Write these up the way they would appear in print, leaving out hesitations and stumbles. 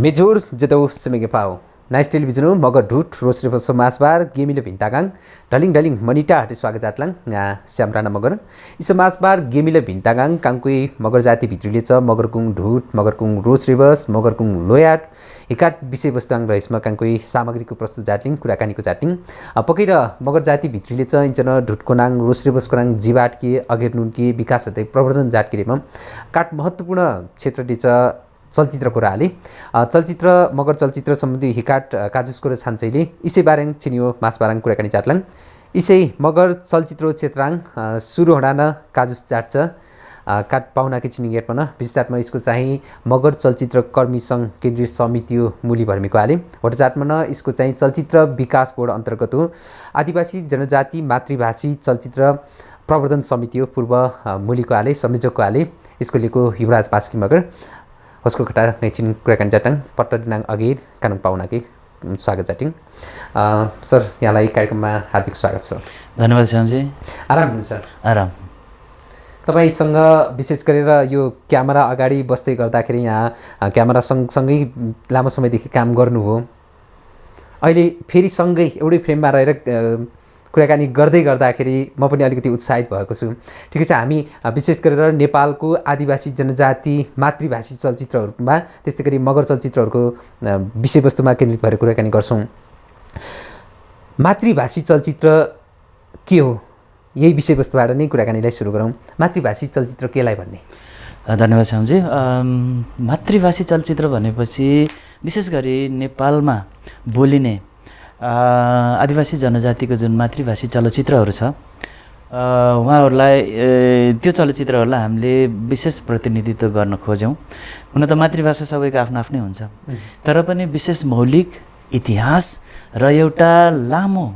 Majeure जदौ सेमेगे पाओ nice television Magar ढुट रोस्रे बसो मासबार गेमिले भिन्तागाङ डलिङ डलिङ मनिटा हटे स्वागत जाटलाङ श्यामराना मगर इस मासबार गेमिले भिन्तागाङ काङकुई मगर जाति भित्रीले छ मगरकुङ ढुट मगरकुङ रोस्रे बस मगरकुङ लोयाट एकाट विषयवस्तुङ रहेछमा काङकुई सामग्रीको प्रस्तुत जाटलिङ कुराकानीको जाटलिङ पकै र मगर जाति भित्रीले छ इन्चन ढुटको नाङ रोस्रे बसको नाङ जीवाट के अगेर नुन के विकास हते प्रवर्धन जाट के काट महत्त्वपूर्ण क्षेत्रले छ चलचित्र कुराले चलचित्र मगर चलचित्र सम्बन्धी हिकाट काजुसको र छान्छैले इसै बारेङ छिनियो मासबाराङ कुराकानी चाटलाङ इसै मगर चलचित्र क्षेत्राङ सुरु हडान काजुस चाट्छ काट पाहुनाकी छिनिङ एटपन विशेषात्मा इसको चाहिँ मगर चलचित्र कर्मी सङ्घ केन्द्रीय समिति हो मुली भर्मीको आले वटा चाटमन इसको चाहिँ चलचित्र विकास बोर्ड अन्तर्गत हो आदिवासी जनजाति मातृभाषी चलचित्र प्रवर्धन समिति हो पूर्व मुलीको आले संयोजकको आले इसको लेको युवराज पास्की मगर उसको खटा नैचिन कुराकानी जाटाङ पट्ट दिनाङ अघि कानुन पाहुनाकै स्वागत जाटिङ सर यहाँलाई कार्यक्रममा हार्दिक स्वागत छ। धन्यवाद श्यामजी। आराम हुनुहुन्छ? आराम। तपाईँसँग विशेष गरेर यो क्यामेरा अगाडि बस्दै गर्दाखेरि यहाँ क्यामेरा सँगसँगै लामो समयदेखि काम गर्नुभयो, अहिले फेरि सँगै एउटै फ्रेममा रहेर कुराकानी गर्दै गर्दाखेरि म पनि अलिकति उत्साहित भएको छु। ठिकै छ, हामी विशेष गरेर नेपालको आदिवासी जनजाति मातृभाषी चलचित्रहरूमा त्यस्तै गरी मगर चलचित्रहरूको विषयवस्तुमा केन्द्रित भएर कुराकानी गर्छौँ। मातृभाषी चलचित्र के हो, यही विषयवस्तुबाट नै कुराकानीलाई सुरु गरौँ। मातृभाषी चलचित्र केलाई भन्ने? धन्यवाद श्यामजी। मातृभाषी चलचित्र भनेपछि विशेष गरी नेपालमा बोलिने आदिवासी जनजातिको जुन मातृभाषी चलचित्रहरू छ उहाँहरूलाई त्यो चलचित्रहरूलाई हामीले विशेष प्रतिनिधित्व गर्न खोज्यौँ। हुन त मातृभाषा सबैको आफ्नो आफ्नै हुन्छ, तर पनि विशेष मौलिक इतिहास र एउटा लामो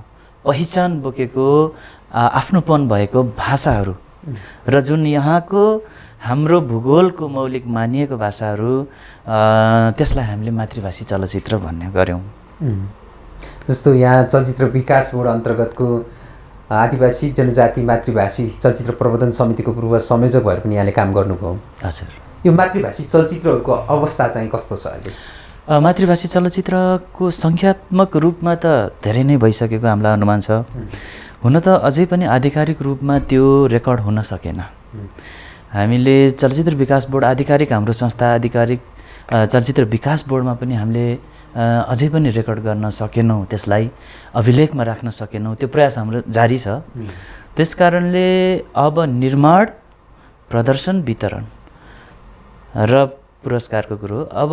पहिचान बोकेको आफ्नोपन भएको भाषाहरू र जुन यहाँको हाम्रो भूगोलको मौलिक मानिएको भाषाहरू त्यसलाई हामीले मातृभाषी चलचित्र भन्ने गऱ्यौँ। जस्तो यहाँ चलचित्र विकास बोर्ड अन्तर्गतको आदिवासी जनजाति मातृभाषी चलचित्र प्रवर्धन समितिको पूर्व संयोजक भएर पनि यहाँले काम गर्नुभयो। हजुर। यो मातृभाषी चलचित्रहरूको अवस्था चाहिँ कस्तो छ अहिले? मातृभाषी चलचित्रको सङ्ख्यात्मक रूपमा त धेरै नै भइसकेको हामीलाई अनुमान छ। हुन त अझै पनि आधिकारिक रूपमा त्यो रेकर्ड हुन सकेन। हामीले चलचित्र विकास बोर्ड आधिकारिक हाम्रो संस्था आधिकारिक चलचित्र विकास बोर्डमा पनि हामीले अझै पनि रेकर्ड गर्न सकेनौँ, त्यसलाई अभिलेखमा राख्न सकेनौँ। त्यो प्रयास हाम्रो जारी छ। त्यसकारणले अब निर्माण, प्रदर्शन, वितरण र पुरस्कारको कुरो अब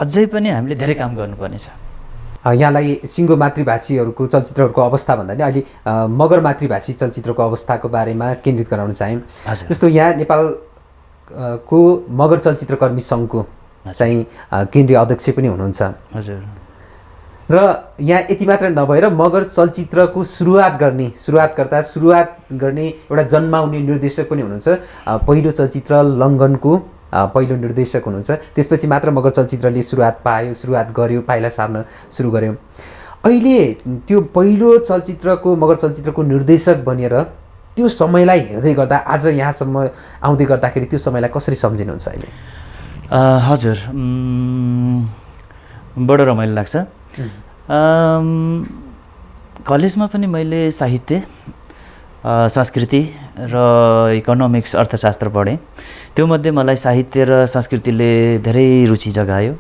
अझै पनि हामीले धेरै काम गर्नुपर्ने छ। यहाँलाई सिङ्गो मातृभाषीहरूको चलचित्रहरूको अवस्था भन्दा नि अहिले मगर मातृभाषी चलचित्रको अवस्थाको बारेमा केन्द्रित गराउन चाहे। जस्तो यहाँ नेपालको मगर चलचित्रकर्मी सङ्घको चाहिँ केन्द्रीय अध्यक्ष पनि हुनुहुन्छ। हजुर। र यहाँ यति मात्र नभएर मगर चलचित्रको सुरुवात गर्ने एउटा जन्माउने निर्देशक पनि हुनुहुन्छ। पहिलो चलचित्र लङ्घनको पहिलो निर्देशक हुनुहुन्छ। त्यसपछि मात्र मगर चलचित्रले सुरुवात गर्यो, पाइला सार्न सुरु गर्यो। अहिले त्यो पहिलो चलचित्रको मगर चलचित्रको निर्देशक बनेर त्यो समयलाई हेर्दै गर्दा आज यहाँसम्म आउँदै गर्दाखेरि त्यो समयलाई कसरी सम्झिनुहुन्छ अहिले? हजुर, बडो रमाइलो लाग्छ। कलेजमा पनि मैले साहित्य, संस्कृति र इकोनोमिक्स अर्थशास्त्र पढेँ। त्योमध्ये मलाई साहित्य र संस्कृतिले धेरै रुचि जगायो।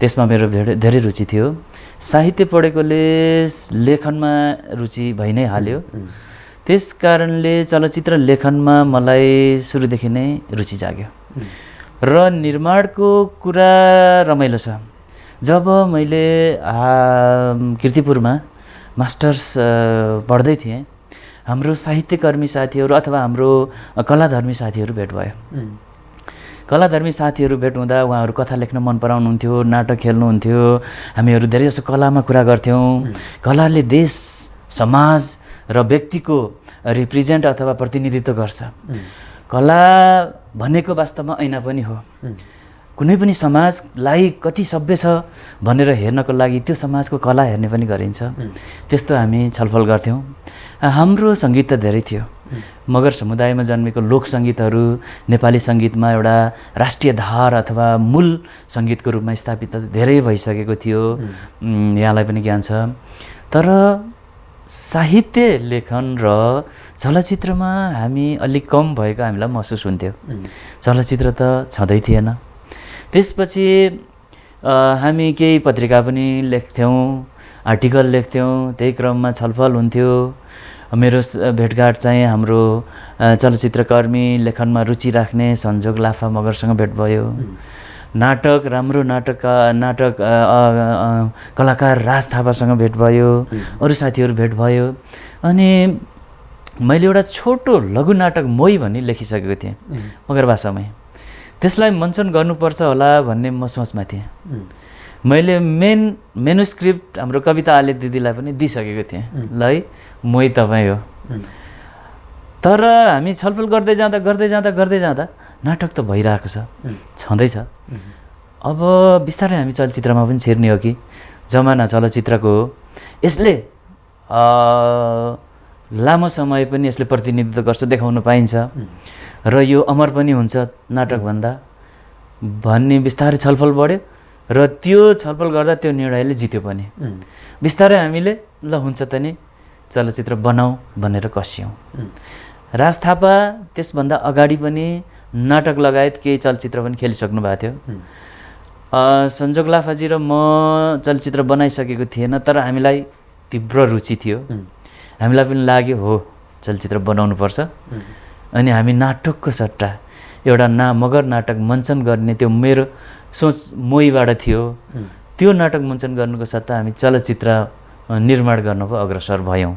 त्यसमा मेरो धेरै रुचि थियो। साहित्य पढेकोले लेखनमा रुचि भइ नै हाल्यो। त्यस कारणले चलचित्र लेखनमा मलाई सुरुदेखि नै रुचि जाग्यो। र निर्माणको कुरा रमाइलो छ। जब मैले कीर्तिपुरमा मास्टर्स पढ्दै थिएँ, हाम्रो साहित्यकर्मी साथीहरू अथवा हाम्रो कलाधर्मी साथीहरू भेट भयो। कलाधर्मी साथीहरू भेट हुँदा उहाँहरू कथा लेख्न मन पराउनुहुन्थ्यो, नाटक खेल्नुहुन्थ्यो। हामीहरू धेरै जसो कलामा कुरा गर्थ्यौँ। कलाले देश, समाज र व्यक्तिको रिप्रेजेन्ट अथवा प्रतिनिधित्व गर्छ। कला भनेको वास्तवमा ऐना पनि हो। कुनै पनि समाजलाई कति सभ्य छ भनेर हेर्नको लागि त्यो समाजको कला हेर्ने पनि गरिन्छ। त्यस्तो हामी छलफल गर्थ्यौँ। हाम्रो सङ्गीत त धेरै थियो। मगर समुदायमा जन्मेको लोक सङ्गीतहरू नेपाली सङ्गीतमा एउटा राष्ट्रिय धार अथवा मूल सङ्गीतको रूपमा स्थापित धेरै भइसकेको थियो, यहाँलाई पनि ज्ञान छ। तर साहित्य लेखन र चलचित्रमा हामी अलिक कम भएको हामीलाई महसुस हुन्थ्यो। चलचित्र त छँदै थिएन। त्यसपछि हामी केही पत्रिका पनि लेख्थ्यौँ, आर्टिकल लेख्थ्यौँ, त्यही क्रममा छलफल हुन्थ्यो। मेरो भेटघाट चाहिँ हाम्रो चलचित्रकर्मी लेखनमा रुचि राख्ने सन्जोग लाफा मगरसँग भेट भयो। नाटक राम्रो नाटक कलाकार राज थापासँग भेट भयो, अरू साथीहरू भेट भयो। अनि मैले एउटा छोटो लघु नाटक मोही भन्ने लेखिसकेको थिएँ मगर भाषामै। त्यसलाई मञ्चन गर्नुपर्छ होला भन्ने म सोचमा थिएँ। मैले मेनुस्क्रिप्ट हाम्रो कविता आले दिदीलाई पनि दिइसकेको थिएँ, ल है मोही तपाईँ हो। तर हामी छलफल गर्दै जाँदा नाटक त भइरहेको छ, छँदैछ। अब बिस्तारै हामी चलचित्रमा पनि छिर्ने हो कि जमाना चलचित्रको हो। यसले लामो समय पनि यसले प्रतिनिधित्व गर्छ, देखाउन पाइन्छ र यो अमर पनि हुन्छ नाटकभन्दा भन्ने बिस्तारै छलफल बढ्यो र त्यो छलफल गर्दा त्यो निर्णयले जित्यो पनि। बिस्तारै हामीले ल हुन्छ त नि चलचित्र बनाऊ भनेर कस्यौँ। राज थापा त्यसभन्दा अगाडि पनि नाटक लगायत केही चलचित्र पनि खेलिसक्नु भएको थियो। सन्जोग लाफाजी र म चलचित्र बनाइसकेको थिएन, तर हामीलाई तीव्र रुचि थियो। हामीलाई पनि लाग्यो हो चलचित्र बनाउनुपर्छ। अनि हामी नाटकको सट्टा एउटा मगर नाटक मञ्चन गर्ने त्यो मेरो सोच मोहीबाट थियो। त्यो नाटक मञ्चन गर्नुको सट्टा हामी चलचित्र निर्माण गर्नको अग्रसर भयौँ।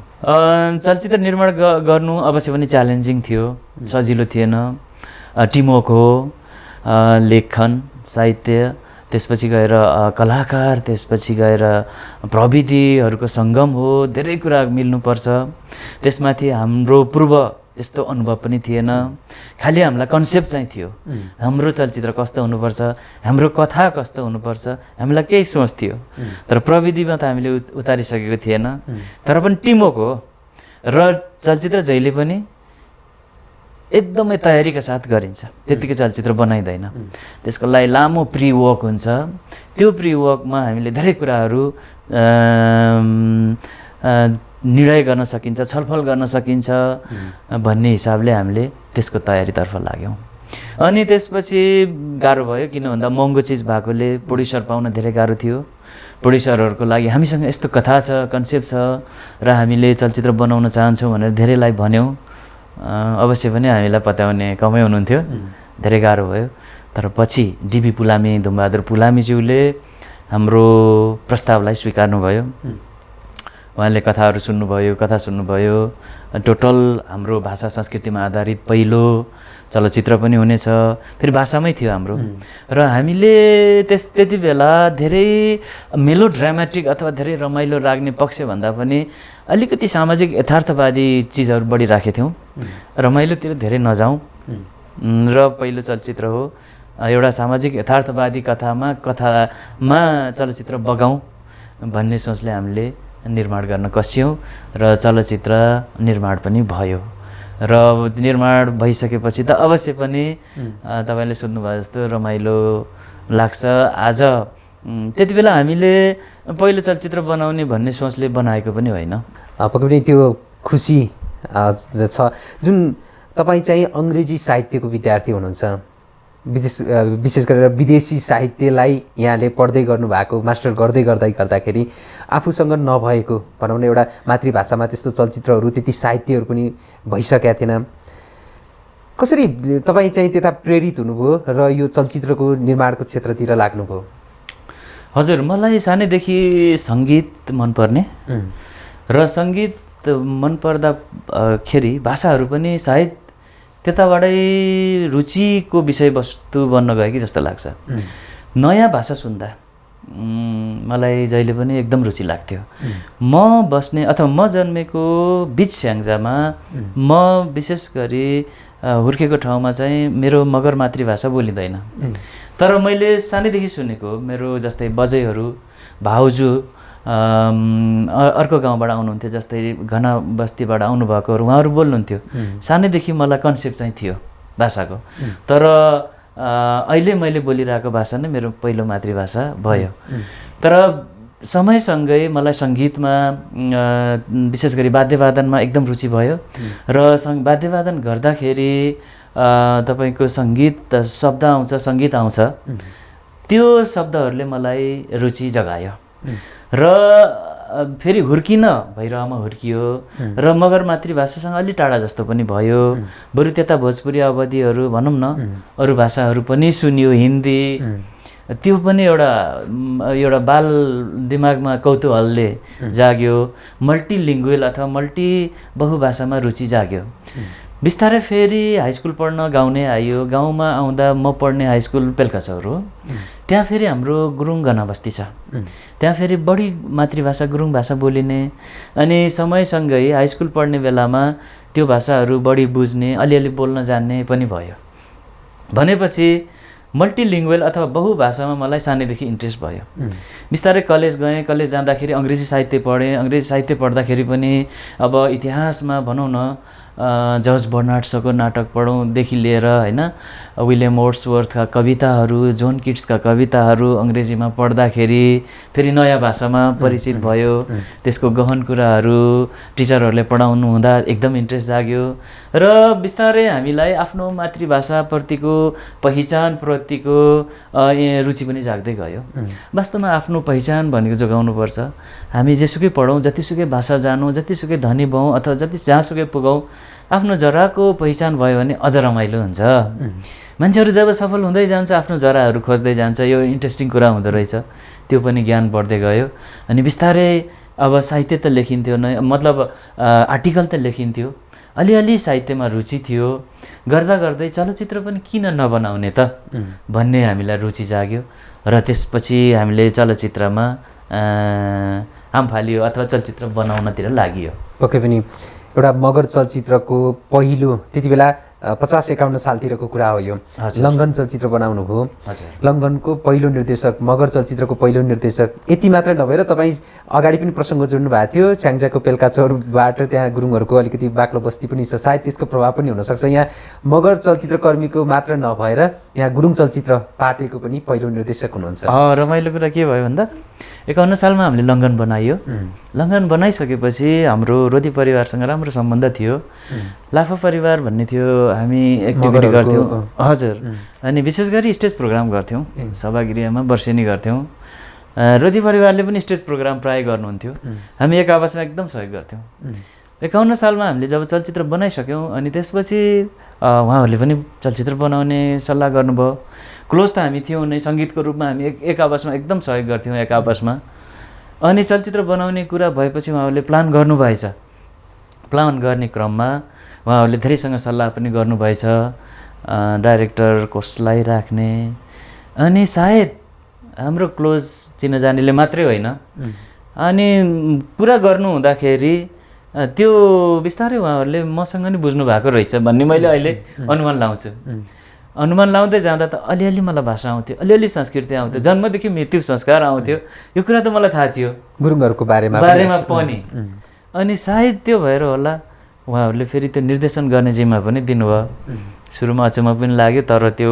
चलचित्र निर्माण गर्नु अवश्य पनि च्यालेन्जिङ थियो, सजिलो थिएन। टिमवर्क हो, लेखन, साहित्य, त्यसपछि गएर कलाकार, त्यसपछि गएर प्रविधिहरूको सङ्गम हो, धेरै कुरा मिल्नुपर्छ। त्यसमाथि हाम्रो पूर्व यस्तो अनुभव पनि थिएन। खालि हामीलाई कन्सेप्ट चाहिँ थियो, हाम्रो चलचित्र कस्तो हुनुपर्छ, हाम्रो कथा कस्तो हुनुपर्छ, हामीलाई केही सोच थियो। तर प्रविधिमा त हामीले उतारिसकेको थिएन। तर पनि टिमवर्क हो र चलचित्र जहिले पनि एकदमै तयारीका साथ गरिन्छ, त्यतिकै चलचित्र बनाइँदैन। त्यसको लागि लामो प्री वर्क हुन्छ। त्यो प्री वर्कमा हामीले धेरै कुराहरू निर्णय गर्न सकिन्छ, छलफल गर्न सकिन्छ भन्ने हिसाबले हामीले त्यसको तयारीतर्फ लाग्यौँ। अनि त्यसपछि गाह्रो भयो, किन भन्दा महँगो चिज भएकोले प्रोड्युसर पाउन धेरै गाह्रो थियो। प्रोड्युसरहरूको लागि हामीसँग यस्तो कथा छ, कन्सेप्ट छ र हामीले चलचित्र बनाउन चाहन्छौँ भनेर धेरैलाई भन्यौँ। अवश्य पनि हामीलाई पत्याउने कमै हुनुहुन्थ्यो, धेरै गाह्रो भयो। तर पछि डिबी पुलामी, धुमबहादुर पुलामीज्यूले हाम्रो प्रस्तावलाई स्वीकार्नुभयो। उहाँले कथाहरू कथा सुन्नुभयो। टोटल हाम्रो भाषा संस्कृतिमा आधारित पहिलो चलचित्र पनि हुनेछ, फेरि भाषामै थियो हाम्रो। र हामीले त्यति बेला धेरै मेलो ड्रामेटिक अथवा धेरै रमाइलो लाग्ने पक्षभन्दा पनि अलिकति सामाजिक यथार्थवादी चिजहरू बढी राखेका थियौँ। रमाइलोतिर धेरै नजाउँ र पहिलो चलचित्र हो, एउटा सामाजिक यथार्थवादी कथामा चलचित्र बगाउँ भन्ने सोचले हामीले निर्माण गर्न कस्यौँ र चलचित्र निर्माण पनि भयो। र निर्माण भइसकेपछि त अवश्य पनि तपाईँले सोध्नुभयो जस्तो रमाइलो लाग्छ। आज त्यति बेला हामीले पहिलो चलचित्र बनाउने भन्ने सोचले बनाएको पनि होइन। पक्कै पनि त्यो खुसी छ। जुन तपाईँ चाहिँ अङ्ग्रेजी साहित्यको विद्यार्थी हुनुहुन्छ, विशेष गरेर विदेशी साहित्यलाई यहाँले पढ्दै गर्नुभएको, मास्टर गर्दाखेरि आफूसँग नभएको भनौँ न एउटा मातृभाषामा त्यस्तो चलचित्रहरू, त्यति साहित्यहरू पनि भइसकेका थिएन। कसरी तपाईँ चाहिँ त्यता प्रेरित हुनुभयो र यो चलचित्रको निर्माणको क्षेत्रतिर लाग्नुभयो? हजुर, मलाई सानैदेखि सङ्गीत मनपर्ने र सङ्गीत मनपर्दाखेरि भाषाहरू पनि सायद त्यताबाटै रुचिको विषयवस्तु बन्न गयो कि जस्तो लाग्छ। नयाँ भाषा सुन्दा मलाई जहिले पनि एकदम रुचि लाग्थ्यो। म बस्ने अथवा म जन्मेको बिच स्याङ्जामा म विशेष गरी हुर्केको ठाउँमा चाहिँ मेरो मगर मातृभाषा बोलिँदैन। तर मैले सानैदेखि सुनेको मेरो जस्तै बजैहरू भाउजू अर्को गाउँबाट आउनुहुन्थ्यो, जस्तै घना बस्तीबाट आउनुभएकोहरू, उहाँहरू बोल्नुहुन्थ्यो। सानैदेखि मलाई कन्सेप्ट चाहिँ थियो भाषाको। तर अहिले मैले बोलिरहेको भाषा नै मेरो पहिलो मातृभाषा भयो। तर समयसँगै मलाई सङ्गीतमा विशेष गरी वाद्यवादनमा एकदम रुचि भयो र वाद्यवादन गर्दाखेरि तपाईँको सङ्गीत शब्द आउँछ, सङ्गीत आउँछ, त्यो शब्दहरूले मलाई रुचि जगायो र फेरि हुर्किन भैरवमा हुर्कियो र मगर मातृभाषासँग अलि टाढा जस्तो पनि भयो। बरु त्यता भोजपुरी अवधिहरू भनौँ न, अरू भाषाहरू पनि सुनियो, हिन्दी, त्यो पनि एउटा बाल दिमागमा कौतूहलले जाग्यो। मल्टिलिङ्गुअल अथवा बहुभाषामा रुचि जाग्यो। बिस्तारै फेरि हाई स्कुल पढ्न गाउँ नै आयो। गाउँमा आउँदा म पढ्ने हाई स्कुल पेल्काचौर हो। त्यहाँ फेरि हाम्रो गुरुङ घनबस्ती छ, त्यहाँ फेरि बढी मातृभाषा गुरुङ भाषा बोलिने। अनि समयसँगै हाई स्कुल पढ्ने बेलामा त्यो भाषाहरू बढी बुझ्ने, अलिअलि बोल्न जान्ने पनि भयो। भनेपछि मल्टिलिङ्गुअल अथवा बहुभाषामा मलाई सानैदेखि इन्ट्रेस्ट भयो। बिस्तारै कलेज गएँ। कलेज जाँदाखेरि अङ्ग्रेजी साहित्य पढेँ। अङ्ग्रेजी साहित्य पढ्दाखेरि पनि अब इतिहासमा भनौँ न, जर्ज बर्नार्ड सको नाटक पढौँदेखि लिएर होइन, विलियम वर्ड्सवर्थका कविताहरू, जोन किट्सका कविताहरू अङ्ग्रेजीमा पढ्दाखेरि फेरि नयाँ भाषामा परिचित भयो। त्यसको गहन कुराहरू टिचरहरूले पढाउनु हुँदा एकदम इन्ट्रेस्ट जाग्यो र बिस्तारै हामीलाई आफ्नो मातृभाषाप्रतिको पहिचानप्रतिको रुचि पनि जाग्दै गयो। वास्तवमा आफ्नो पहिचान भनेको जोगाउनुपर्छ। हामी जेसुकै पढौँ, जतिसुकै भाषा जानौँ, जतिसुकै धनी भयौँ अथवा जहाँसुकै पुगौँ, आफ्नो जराको पहिचान भयो भने अझ रमाइलो हुन्छ। मान्छेहरू जब सफल हुँदै जान्छ, आफ्नो जराहरू खोज्दै जान्छ। यो इन्ट्रेस्टिङ कुरा हुँदो रहेछ। त्यो पनि ज्ञान बढ्दै गयो। अनि बिस्तारै अब साहित्य त लेखिन्थ्यो नै, मतलब आर्टिकल त लेखिन्थ्यो, अलिअलि साहित्यमा रुचि थियो। गर्दा गर्दै चलचित्र पनि किन नबनाउने त भन्ने हामीलाई रुचि जाग्यो र त्यसपछि हामीले चलचित्रमा हाम फालियो अथवा चलचित्र बनाउनतिर लागियो। पक्कै पनि एउटा मगर चलचित्रको पहिलो, त्यति बेला 50-51 सालतिरको कुरा हो यो। लङ्घन चलचित्र बनाउनु भयो। लङ्घनको पहिलो निर्देशक, मगर चलचित्रको पहिलो निर्देशक। यति मात्र नभएर तपाईँ अगाडि पनि प्रसङ्ग जोड्नु भएको थियो, च्याङ्जाको पेल्काचौरबाट त्यहाँ गुरुङहरूको अलिकति बाक्लो बस्ती पनि छ, सायद त्यसको प्रभाव पनि हुनसक्छ। यहाँ मगर चलचित्रकर्मीको मात्र नभएर यहाँ गुरुङ चलचित्र पातेको पनि पहिलो निर्देशक हुनुहुन्छ। रमाइलो कुरा के भयो भन्दा 51 सालमा हामीले लङ्घन बनाइयो। लङ्घन बनाइसकेपछि हाम्रो रोदी परिवारसँग राम्रो सम्बन्ध थियो। लाफा परिवार भन्ने थियो, हामी एक्टिभिटी गर्थ्यौँ। हजुर। अनि विशेष गरी स्टेज प्रोग्राम गर्थ्यौँ, सभागृहमा वर्षेनी गर्थ्यौँ। रोदी परिवारले पनि स्टेज प्रोग्राम प्राय गर्नुहुन्थ्यो। हामी एक आपसमा एकदम सहयोग गर्थ्यौँ। 51 सालमा हामीले जब चलचित्र बनाइसक्यौँ अनि त्यसपछि उहाँहरूले पनि चलचित्र बनाउने सल्लाह गर्नुभयो। क्लोज त हामी थियौँ नै, सङ्गीतको रूपमा हामी एक आपसमा एकदम सहयोग गर्थ्यौँ एक आपसमा। अनि चलचित्र बनाउने कुरा भएपछि उहाँहरूले प्लान गर्नुभएछ। प्लान गर्ने क्रममा उहाँहरूले धेरैसँग सल्लाह पनि गर्नुभएछ, डाइरेक्टर कसलाई राख्ने। अनि सायद हाम्रो क्लोज चिनाजानीले मात्रै होइन, अनि कुरा गर्नु हुँदाखेरि त्यो बिस्तारै उहाँहरूले मसँग नि बुझ्नु भएको रहेछ भन्ने मैले अहिले अनुमान लाउँछु। अनुमान लाउँदै जाँदा त अलिअलि मलाई भाषा आउँथ्यो, अलिअलि संस्कृति आउँथ्यो, जन्मदेखि मृत्यु संस्कार आउँथ्यो। यो कुरा त मलाई थाहा थियो गुरुङहरूको बारेमा पनि। अनि सायद त्यो भएर होला उहाँहरूले फेरि त्यो निर्देशन गर्ने जिम्मा पनि दिनुभयो। सुरुमा अचम्म पनि लाग्यो, तर त्यो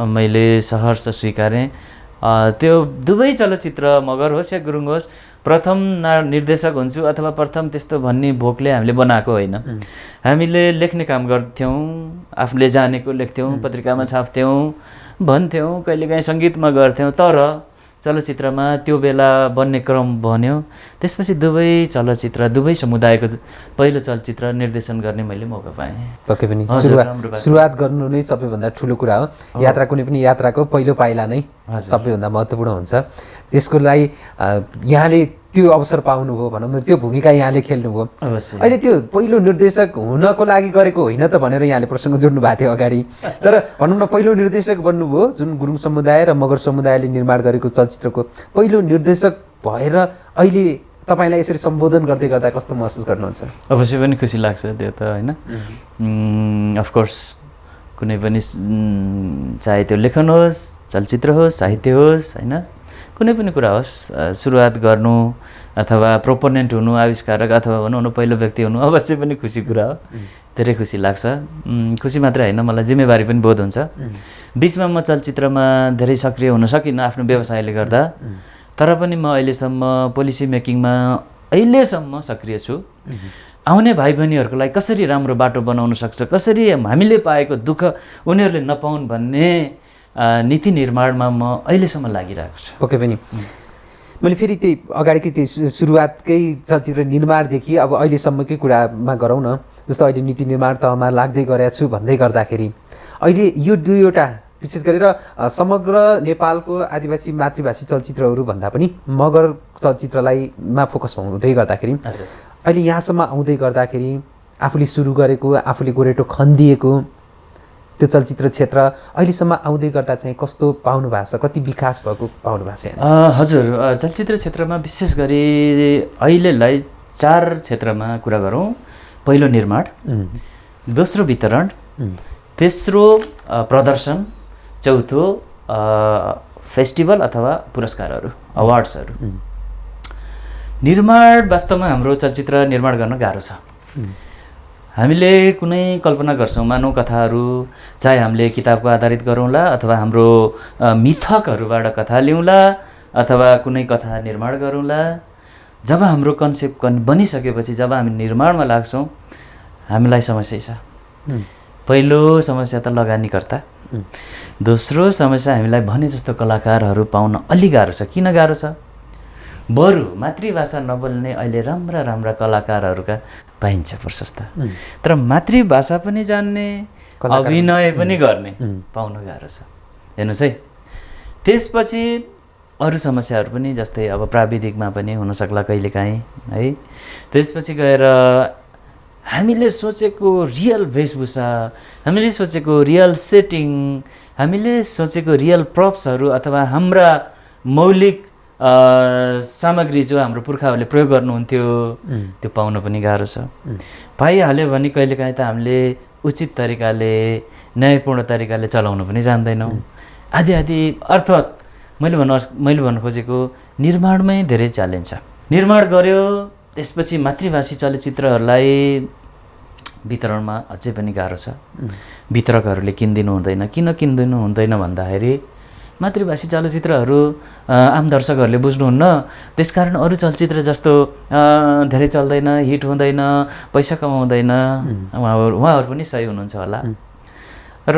मैले सहर्ष स्वीकारेँ। त्यो दुवै चलचित्र मगर होस् या गुरुङ होस्, प्रथम निर्देशक हुन्छु अथवा प्रथम त्यस्तो भन्ने भोकले हामीले बनाएको होइन। हामीले लेख्ने काम गर्थ्यौँ, आफूले जानेको लेख्थ्यौँ, पत्रिकामा छाप्थ्यौँ, भन्थ्यौँ, कहिलेकाहीँ सङ्गीतमा गर्थ्यौँ। तर चलचित्रमा त्यो बेला बन्ने क्रम बन्यो। त्यसपछि दुवै चलचित्र, दुवै समुदायको पहिलो चलचित्र निर्देशन गर्ने मैले मौका पाएँ। पक्कै पनि सुरुवात गर्नु नै सबैभन्दा ठुलो कुरा हो। यात्रा, कुनै पनि यात्राको पहिलो पाइला नै सबैभन्दा महत्त्वपूर्ण हुन्छ। त्यसको लागि यहाँले त्यो अवसर पाउनुभयो, भनौँ न त्यो भूमिका यहाँले खेल्नुभयो। अहिले त्यो पहिलो निर्देशक हुनको लागि गरेको होइन त भनेर यहाँले प्रसङ्ग जोड्नु भएको थियो अगाडि। तर भनौँ न पहिलो निर्देशक बन्नुभयो, जुन गुरुङ समुदाय र मगर समुदायले निर्माण गरेको चलचित्रको पहिलो निर्देशक भएर अहिले तपाईँलाई यसरी सम्बोधन गर्दै गर्दा कस्तो महसुस गर्नुहुन्छ? अवश्य पनि खुसी लाग्छ त्यो त होइन। अफकोर्स कुनै पनि चाहे त्यो लेखन होस्, चलचित्र होस्, साहित्य होस्, होइन कुनै पनि कुरा होस्, सुरुवात गर्नु अथवा प्रोपोनेन्ट हुनु, आविष्कारक अथवा भनौँ न पहिलो व्यक्ति हुनु अवश्य पनि खुसी कुरा हो। धेरै खुसी लाग्छ। खुसी मात्रै होइन, मलाई जिम्मेवारी पनि बोध हुन्छ। बिचमा म चलचित्रमा धेरै सक्रिय हुन सकिनँ आफ्नो व्यवसायले गर्दा, तर पनि म अहिलेसम्म पोलिसी मेकिङमा अहिलेसम्म सक्रिय छु। आउने भाइ बहिनीहरूको लागि कसरी राम्रो बाटो बनाउन सक्छ, कसरी हामीले पाएको दुःख उनीहरूले नपाउन् भन्ने नीति निर्माणमा म अहिलेसम्म लागिरहेको छु। ओके पनि मैले फेरि त्यही अगाडिकै त्यही सुरुवातकै चलचित्र निर्माणदेखि अब अहिलेसम्मकै कुरामा गरौँ न। जस्तो अहिले नीति निर्माण तहमा लाग्दै गरेको छु भन्दै गर्दाखेरि अहिले यो दुईवटा विशेष गरेर समग्र नेपालको आदिवासी मातृभाषी चलचित्रहरू भन्दा पनि मगर चलचित्रलाईमा फोकस हुँदै गर्दाखेरि अहिले यहाँसम्म आउँदै गर्दाखेरि आफूले सुरु गरेको, आफूले गोरेटो खन्दिएको त्यो चलचित्र क्षेत्र अहिलेसम्म आउँदै गर्दा चाहिँ कस्तो पाउनु भएको छ, कति विकास भएको पाउनु भएको छ? हजुर, चलचित्र क्षेत्रमा विशेष गरी अहिलेलाई 4 क्षेत्रमा कुरा गरौँ। पहिलो निर्माण, दोस्रो वितरण, तेस्रो प्रदर्शन, चौथो फेस्टिभल अथवा पुरस्कारहरू, अवार्ड्सहरू। निर्माण वास्तवमा हाम्रो चलचित्र निर्माण गर्न गाह्रो छ। हामीले कुनै कल्पना गर्छौँ, मानव कथाहरू, चाहे हामीले किताबको आधारित गरौँला अथवा हाम्रो मिथकहरूबाट कथा ल्याउँला अथवा कुनै कथा निर्माण गरौँला। जब हाम्रो कन्सेप्ट बनिसकेपछि जब हामी निर्माणमा लाग्छौँ, हामीलाई समस्या छ। पहिलो समस्या त लगानीकर्ता, दोस्रो समस्या हामीलाई भने जस्तो कलाकारहरू पाउन अलि गाह्रो छ। किन गाह्रो छ? बरु मातृभाषा नबोल्ने अहिले राम्रा राम्रा कलाकारहरूका पाइन्छ प्रशस्त, तर मातृभाषा पनि जान्ने, अभिनय पनि गर्ने पाउन गाह्रो छ। हेर्नुहोस् है, त्यसपछि अरू समस्याहरू पनि, जस्तै अब प्राविधिकमा पनि हुनसक्ला कहिलेकाहीँ है। त्यसपछि गएर हामीले सोचेको रियल वेशभूषा, हामीले सोचेको रियल सेटिङ, हामीले सोचेको रियल प्रप्सहरू अथवा हाम्रा मौलिक सामग्री जो हाम्रो पुर्खाहरूले प्रयोग गर्नुहुन्थ्यो त्यो पाउन पनि गाह्रो छ। पाइहाल्यो भने कहिलेकाहीँ त हामीले उचित तरिकाले, न्यायपूर्ण तरिकाले चलाउन पनि जान्दैनौँ। आदि आदि अर्थात् मैले भन्न खोजेको निर्माणमै धेरै च्यालेन्ज छ। निर्माण गर्यो, त्यसपछि मातृभाषी चलचित्रहरूलाई वितरणमा अझै पनि गाह्रो छ। वितरकहरूले किनिदिनु हुँदैन। किन किनिदिनु हुँदैन भन्दाखेरि मातृभाषी चलचित्रहरू आम दर्शकहरूले बुझ्नुहुन्न, त्यसकारण अरू चलचित्र जस्तो धेरै चल्दैन, हिट हुँदैन, पैसा कमाउँदैन। उहाँहरू पनि सही हुनुहुन्छ होला। र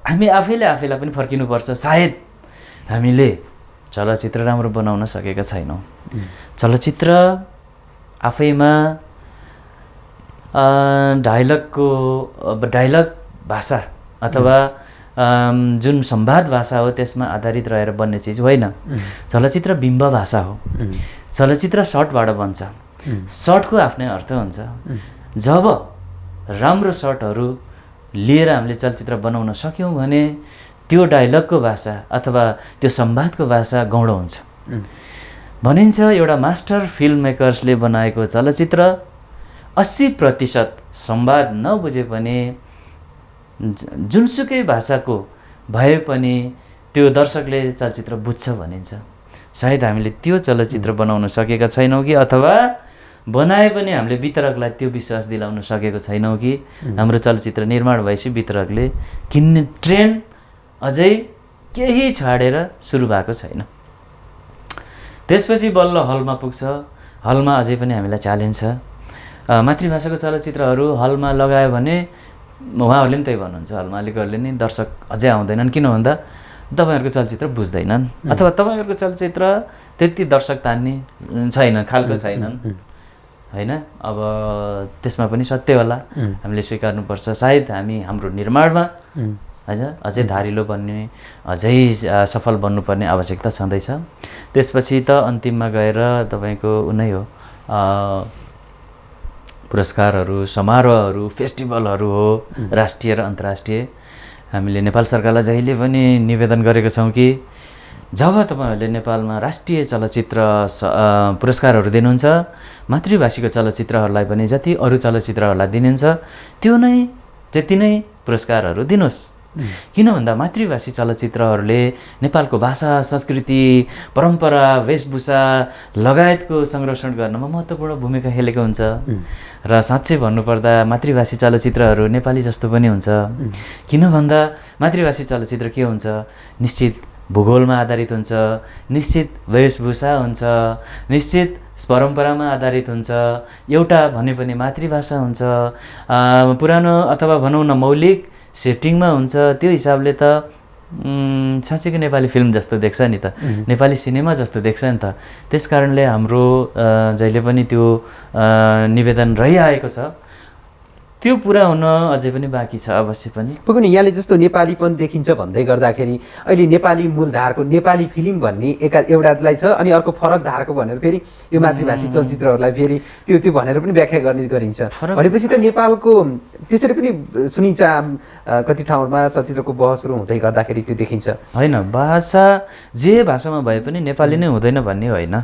हामी आफैलाई पनि फर्किनुपर्छ। सायद हामीले चलचित्र राम्रो बनाउन सकेका छैनौँ। चलचित्र आफैमा डायलग भाषा अथवा जुन संवाद भाषा हो त्यसमा आधारित रहेर बन्ने चिज होइन। चलचित्र बिम्ब भाषा हो। चलचित्र सर्टबाट बन्छ। सर्टको आफ्नै अर्थ हुन्छ। जब राम्रो सर्टहरू लिएर हामीले चलचित्र बनाउन सक्यौँ भने त्यो डायलगको भाषा अथवा त्यो संवादको भाषा गौँडो हुन्छ। भनिन्छ एउटा मास्टर फिल्म मेकर्सले बनाएको चलचित्र 80% संवाद नबुझे पनि जुनसुकै भाषाको भए पनि त्यो दर्शकले चलचित्र बुझ्छ भनिन्छ। सायद हामीले त्यो चलचित्र बनाउन सकेका छैनौँ कि अथवा बनाए पनि हामीले वितरकलाई त्यो विश्वास दिलाउन सकेको छैनौँ कि हाम्रो चलचित्र निर्माण भएपछि वितरकले किन्ने ट्रेन्ड अझै केही छाडेर सुरु भएको छैन। त्यसपछि बल्ल हलमा पुग्छ। हलमा अझै पनि हामीलाई च्यालेन्ज छ। मातृभाषाको चलचित्रहरू हलमा लगायो भने उहाँहरूले पनि त्यही भन्नुहुन्छ, हलमा अलिकहरूले नि दर्शक अझै आउँदैनन्। किन भन्दा तपाईँहरूको चलचित्र बुझ्दैनन् अथवा तपाईँहरूको चलचित्र त्यति दर्शक तान्ने छैन, खालको छैनन् होइन। अब त्यसमा पनि सत्य होला, हामीले स्वीकार्नुपर्छ। सायद हामी हाम्रो निर्माणमा अझै धारिलो बन्ने, अझै सफल बन्नुपर्ने आवश्यकता छँदैछ। त्यसपछि त अन्तिममा गएर तपाईँको उनै हो पुरस्कारहरू, समारोहहरू, फेस्टिभलहरू हो, राष्ट्रिय र अन्तर्राष्ट्रिय। हामीले नेपाल सरकारलाई जहिले पनि निवेदन गरेका छौँ कि जब तपाईँहरूले नेपालमा राष्ट्रिय चलचित्र पुरस्कारहरू दिनुहुन्छ, मातृभाषीको चलचित्रहरूलाई पनि जति अरू चलचित्रहरूलाई दिनिन्छ त्यो नै त्यति नै पुरस्कारहरू दिनुहोस्। किन भन्दा मातृभाषी चलचित्रहरूले नेपालको भाषा, संस्कृति, परम्परा, वेशभूषा लगायतको संरक्षण गर्नमा महत्त्वपूर्ण भूमिका खेलेको हुन्छ। र साँच्चै भन्नुपर्दा मातृभाषी चलचित्रहरू नेपाली जस्तो पनि हुन्छ। किन भन्दा मातृभाषी चलचित्र के हुन्छ, निश्चित भूगोलमा आधारित हुन्छ, निश्चित वेशभूषा हुन्छ, निश्चित परम्परामा आधारित हुन्छ, एउटा भने पनि मातृभाषा हुन्छ, पुरानो अथवा भनौँ न मौलिक सेटिङमा हुन्छ। त्यो हिसाबले त साँच्चैको नेपाली फिल्म जस्तो देख्छ नि त, नेपाली सिनेमा जस्तो देख्छ नि त। त्यस कारणले हाम्रो जहिले पनि त्यो निवेदन रहिआएको छ, त्यो पुरा हुन अझै पनि बाँकी छ अवश्य पनि। पनि यहाँले जस्तो नेपालीपन देखिन्छ भन्दै गर्दाखेरि अहिले नेपाली मूलधारको नेपाली फिल्म भन्ने एउटालाई छ, अनि अर्को फरक धारको भनेर फेरि यो मातृभाषी चलचित्रहरूलाई फेरि त्यो भनेर पनि व्याख्या गरिन्छ। भनेपछि त नेपालको त्यसरी पनि सुनिन्छ, कति ठाउँमा चलचित्रको बहसहरू हुँदै गर्दाखेरि त्यो देखिन्छ। होइन, भाषा जे भाषामा भए पनि नेपाली नै हुँदैन भन्ने होइन,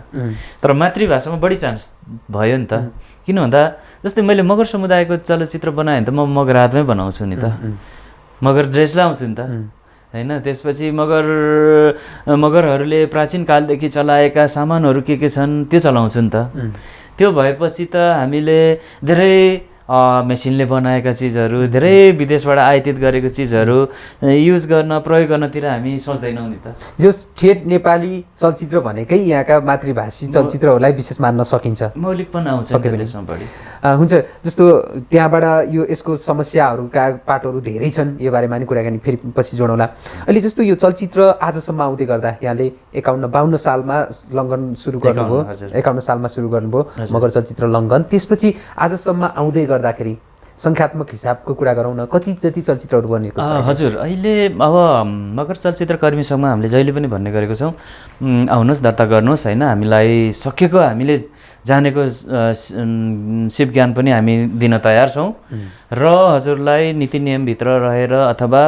तर मातृभाषामा बढी चान्स भयो नि त। किन भन्दा जस्तै मैले मगर समुदायको चलचित्र बनाएँ भने त म मगर हातमै बनाउँछु नि त, मगर ड्रेस लाउँछु नि त होइन। त्यसपछि मगरहरूले प्राचीन कालदेखि चलाएका सामानहरू के छन् त्यो चलाउँछु नि त। त्यो भएपछि त हामीले धेरै मेसिनले बनाएका चिजहरू, धेरै विदेशबाट आयातित गरेको चिजहरू युज गर्न, प्रयोग गर्नतिर हामी सोच्दैनौँ नि त। जो ठेट नेपाली चलचित्र भनेकै यहाँका मातृभाषी चलचित्रहरूलाई विशेष मान्न सकिन्छ, मौलिकपन आउँछ त्यसमा बढी हुन्छ। जस्तो त्यहाँबाट यसको समस्याहरूका पाटोहरू धेरै छन्, यो बारेमा नि कुराकानी फेरि पछि जोडौँला। अहिले जस्तो यो चलचित्र आजसम्म आउँदै गर्दा यहाँले 51-52 सालमा लङ्घन सुरु गर्नुभयो, 51 सालमा सुरु गर्नुभयो मगर चलचित्र लङ्घन। त्यसपछि आजसम्म आउँदै गर्दाखेरि सङ्ख्यात्मक हिसाबको कुरा गरौँ न, कति जति चलचित्रहरू बनेको छ? हजुर, अहिले अब मगर चलचित्र कर्मी सङ्घमा हामीले जहिले पनि भन्ने गरेको छौँ, आउनुहोस् दर्ता गर्नुहोस् होइन। हामीलाई सकेको हामीले जानेको सिप ज्ञान पनि हामी दिन तयार छौँ र हजुरलाई नीति नियमभित्र रहेर अथवा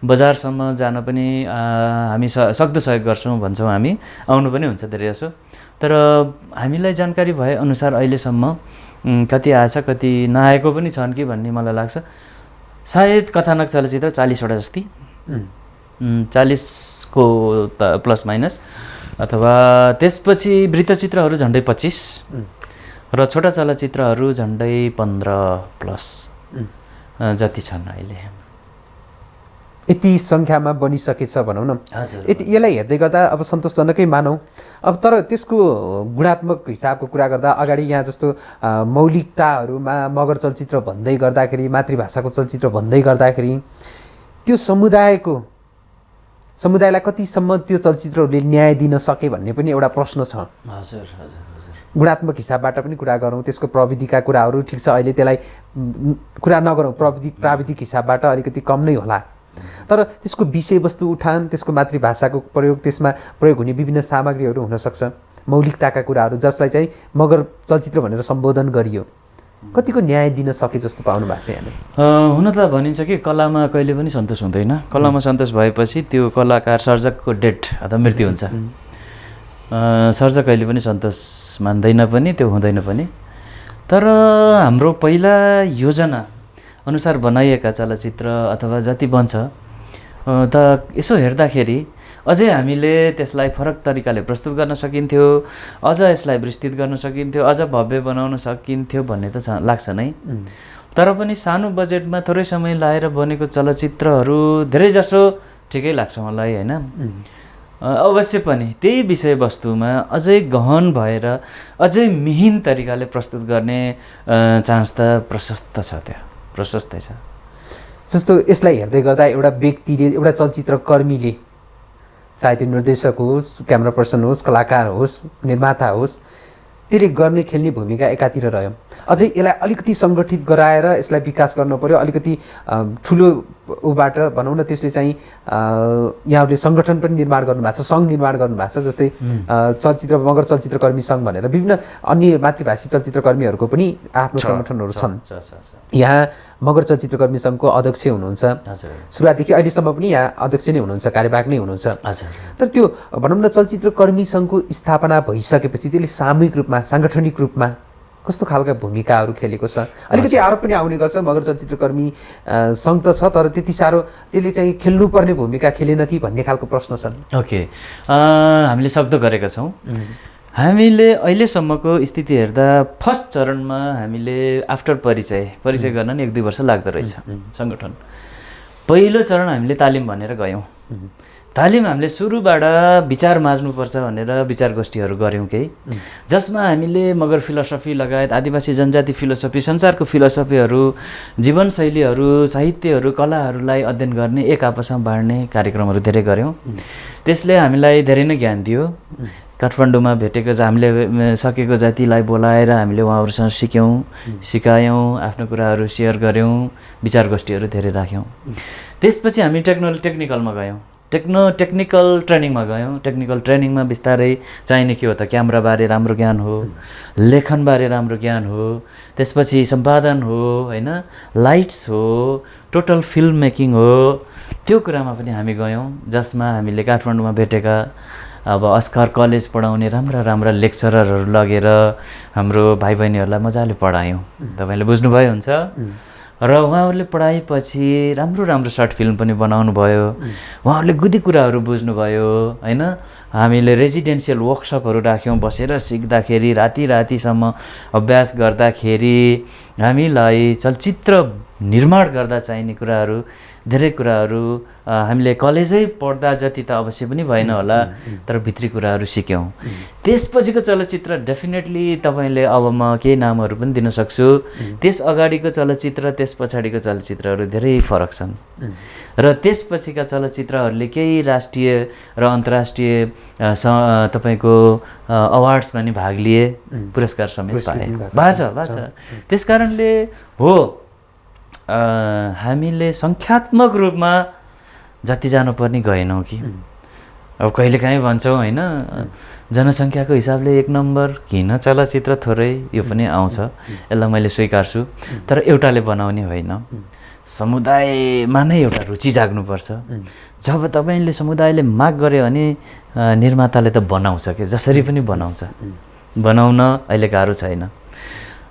बजारसम्म जान पनि हामी सक्दो सहयोग गर्छौँ भन्छौँ हामी। आउनु पनि हुन्छ धेरै जसो, तर हामीलाई जानकारी भए अनुसार अहिलेसम्म कति आएछ कति नआएको पनि छन् कि भन्ने मलाई लाग्छ। सायद कथानक चलचित्र 40वटा जस्ती, 40को त प्लस माइनस, अथवा त्यसपछि वृत्तचित्रहरू झन्डै 25 र छोटा चलचित्रहरू झन्डै 15+ जति छन् अहिले। यति सङ्ख्यामा बनिसकेछ भनौँ न। हजुर, यसलाई हेर्दै गर्दा अब सन्तोषजनकै मानौँ। अब तर त्यसको गुणात्मक हिसाबको कुरा गर्दा अगाडि यहाँ जस्तो मौलिकताहरूमा मगर चलचित्र भन्दै गर्दाखेरि, मातृभाषाको चलचित्र भन्दै गर्दाखेरि त्यो समुदायलाई कतिसम्म त्यो चलचित्रहरूले न्याय दिन सके भन्ने पनि एउटा प्रश्न छ। हजुर हजुर हजुर गुणात्मक हिसाबबाट पनि कुरा गरौँ, त्यसको प्रविधिका कुराहरू ठिक छ, अहिले त्यसलाई कुरा नगरौँ, प्राविधिक हिसाबबाट अलिकति कम नै होला, तर त्यसको विषयवस्तु उठान, त्यसको मातृभाषाको प्रयोग, त्यसमा प्रयोग हुने विभिन्न सामग्रीहरू हुनसक्छ, मौलिकताका कुराहरू जसलाई चाहिँ मगर चलचित्र भनेर सम्बोधन गरियो, कतिको न्याय दिन सके जस्तो पाउनु भएको छ यहाँले? हुन त भनिन्छ कि कलामा कहिले पनि सन्तोष हुँदैन। कलामा सन्तोष भएपछि त्यो कलाकार सर्जकको डेथ अथवा मृत्यु हुन्छ। सर्जक कहिले पनि सन्तोष मान्दैन पनि, त्यो हुँदैन पनि। तर हाम्रो पहिला योजना अनुसार बनाइएका चलचित्र अथवा जति बन्छ त यसो हेर्दाखेरि अझै हामीले त्यसलाई फरक तरिकाले प्रस्तुत गर्न सकिन्थ्यो, अझ यसलाई विस्तृत गर्न सकिन्थ्यो, अझ भव्य बनाउन सकिन्थ्यो भन्ने त लाग्छ नै। तर पनि सानो बजेटमा थोरै समय लाएर बनेको चलचित्रहरू धेरै जसो ठिकै लाग्छ मलाई होइन। अवश्य पनि त्यही विषयवस्तुमा अझै गहन भएर अझै मिहिन तरिकाले प्रस्तुत गर्ने चान्स त प्रशस्त छ, त्यो प्रशस्तै छ। जस्तो यसलाई हेर्दै गर्दा एउटा व्यक्तिले, एउटा चलचित्र कर्मीले, चाहे त्यो निर्देशक होस्, क्यामेरा पर्सन होस्, कलाकार होस्, निर्माता होस्, त्यसले गर्ने खेल्ने भूमिका एकातिर रह्यो। अझै यसलाई अलिकति सङ्गठित गराएर यसलाई विकास गर्नु पऱ्यो, अलिकति ठुलो ऊबाट भनौँ न। त्यसले चाहिँ यहाँहरूले सङ्गठन पनि निर्माण गर्नुभएको छ, सङ्घ निर्माण गर्नुभएको छ, जस्तै मगर चलचित्र कर्मी सङ्घ भनेर विभिन्न अन्य मातृभाषी चलचित्र कर्मीहरूको पनि आफ्नो सङ्गठनहरू छन्। यहाँ मगर चलचित्र कर्मी सङ्घको अध्यक्ष हुनुहुन्छ, सुरुवातदेखि अहिलेसम्म पनि यहाँ अध्यक्ष नै हुनुहुन्छ, कार्यवाहक नै हुनुहुन्छ। तर त्यो भनौँ न चलचित्र कर्मी सङ्घको स्थापना भइसकेपछि त्यसले सामूहिक रूपमा, साङ्गठनिक रूपमा कस्तो खालका भूमिकाहरू खेलेको छ? अलिकति आरोप पनि आउने गर्छ मगर चलचित्रकर्मी सङ्घ त छ तर त्यति साह्रो त्यसले चाहिँ खेल्नुपर्ने भूमिका खेलेन कि भन्ने खालको प्रश्न छन्। ओके, हामीले सक्दो गरेका छौँ। हामीले अहिलेसम्मको स्थिति हेर्दा फर्स्ट चरणमा हामीले आफ्टर परिचय गर्न नि 1-2 वर्ष लाग्दो रहेछ सङ्गठन। पहिलो चरण हामीले तालिम भनेर गयौँ। तालिम हामीले सुरुबाट विचार माझ्नुपर्छ भनेर विचार गोष्ठीहरू गऱ्यौँ केही, जसमा हामीले मगर फिलोसफी लगायत आदिवासी जनजाति फिलोसफी, संसारको फिलोसफीहरू, जीवनशैलीहरू, साहित्यहरू, कलाहरूलाई अध्ययन गर्ने, एक आपसमा बाँड्ने कार्यक्रमहरू धेरै गऱ्यौँ। त्यसले हामीलाई धेरै नै ज्ञान दियो। काठमाडौँमा भेटेको हामीले सकेको जातिलाई बोलाएर हामीले उहाँहरूसँग सिकायौँ, आफ्नो कुराहरू सेयर गऱ्यौँ, विचार गोष्ठीहरू धेरै राख्यौँ। त्यसपछि हामी टेक्निकलमा गयौँ, टेक्निकल ट्रेनिङमा गयौँ। टेक्निकल ट्रेनिङमा बिस्तारै चाहिने के हो त, क्यामेराबारे राम्रो ज्ञान हो, लेखनबारे राम्रो ज्ञान हो, त्यसपछि सम्पादन हो, होइन, लाइट्स हो, टोटल फिल्म मेकिङ हो। त्यो कुरामा पनि हामी गयौँ, जसमा हामीले काठमाडौँमा भेटेका अब अस्कर कलेज पढाउने राम्रा लेक्चररहरू लगेर हाम्रो भाइ बहिनीहरूलाई मजाले पढायौँ। तपाईँले बुझ्नुभयो हुन्छ। र उहाँहरूले पढाएपछि राम्रो सर्ट फिल्म पनि बनाउनु भयो। उहाँहरूले गुदी कुराहरू बुझ्नुभयो, होइन। हामीले रेजिडेन्सियल वर्कसपहरू राख्यौँ, बसेर सिक्दाखेरि रातिसम्म अभ्यास गर्दाखेरि हामीलाई चलचित्र निर्माण गर्दा चाहिने कुराहरू, धेरै कुराहरू हामीले कलेजै पढ्दा जति त अवश्य पनि भएन होला, तर भित्री कुराहरू सिक्यौँ। त्यसपछिको चलचित्र डेफिनेटली तपाईँले अब म केही नामहरू पनि दिन सक्छु। त्यस अगाडिको चलचित्र, त्यस पछाडिको चलचित्रहरू धेरै फरक छन्। र त्यसपछिका चलचित्रहरूले केही राष्ट्रिय र अन्तर्राष्ट्रिय तपाईँको अवार्ड्समा नि भाग लिए, पुरस्कार समेत पाए, भएको छ। त्यस कारणले हो हामीले सङ्ख्यात्मक रूपमा जति जानुपर्ने गएनौँ कि। अब कहिलेकाहीँ भन्छौँ होइन, जनसङ्ख्याको हिसाबले 1 नम्बर किन चलचित्र थोरै, यो पनि आउँछ, यसलाई मैले स्वीकार्छु। तर एउटाले बनाउने होइन, समुदायमा नै एउटा रुचि जाग्नुपर्छ। जब तपाईँले समुदायले माग गऱ्यो भने निर्माताले त बनाउँछ कि, जसरी पनि बनाउँछ। बनाउन अहिले गाह्रो छैन।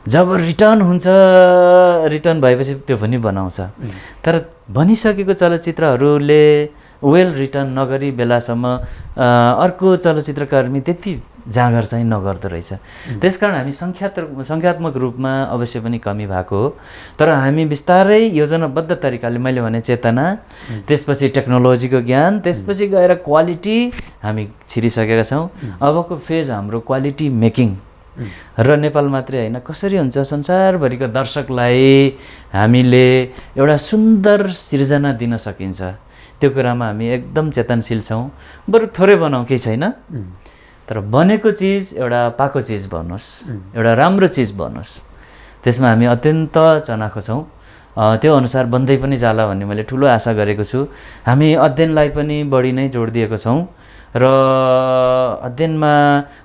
जब रिटर्न हुन्छ, रिटर्न भएपछि त्यो पनि बनाउँछ। तर बनिसकेको चलचित्रहरूले वेल रिटर्न नगरी बेलासम्म अर्को चलचित्रकर्मी त्यति जाँगर चाहिँ नगर्दो रहेछ। त्यसकारण हामी सङ्ख्यात्मक रूपमा अवश्य पनि कमी भएको हो, तर हामी बिस्तारै योजनाबद्ध तरिकाले, मैले भने चेतना, त्यसपछि टेक्नोलोजीको ज्ञान, त्यसपछि गएर क्वालिटी हामी छिरिसकेका छौँ। अबको फेज हाम्रो क्वालिटी मेकिङ र नेपाल मात्रै होइन, कसरी हुन्छ संसारभरिको दर्शकलाई हामीले एउटा सुन्दर सिर्जना दिन सकिन्छ, त्यो कुरामा हामी एकदम चेतनशील छौँ। बरु थोरै बनाउँ, केही छैन, तर बनेको चिज एउटा पाएको चिज बनोस्, एउटा राम्रो चिज बनोस्, त्यसमा हामी अत्यन्त चनाखो छौँ। त्यो अनुसार बन्दै पनि जाला भन्ने मैले ठुलो आशा गरेको छु। हामी अध्ययनलाई पनि बढी नै जोड दिएको छौँ र अध्ययनमा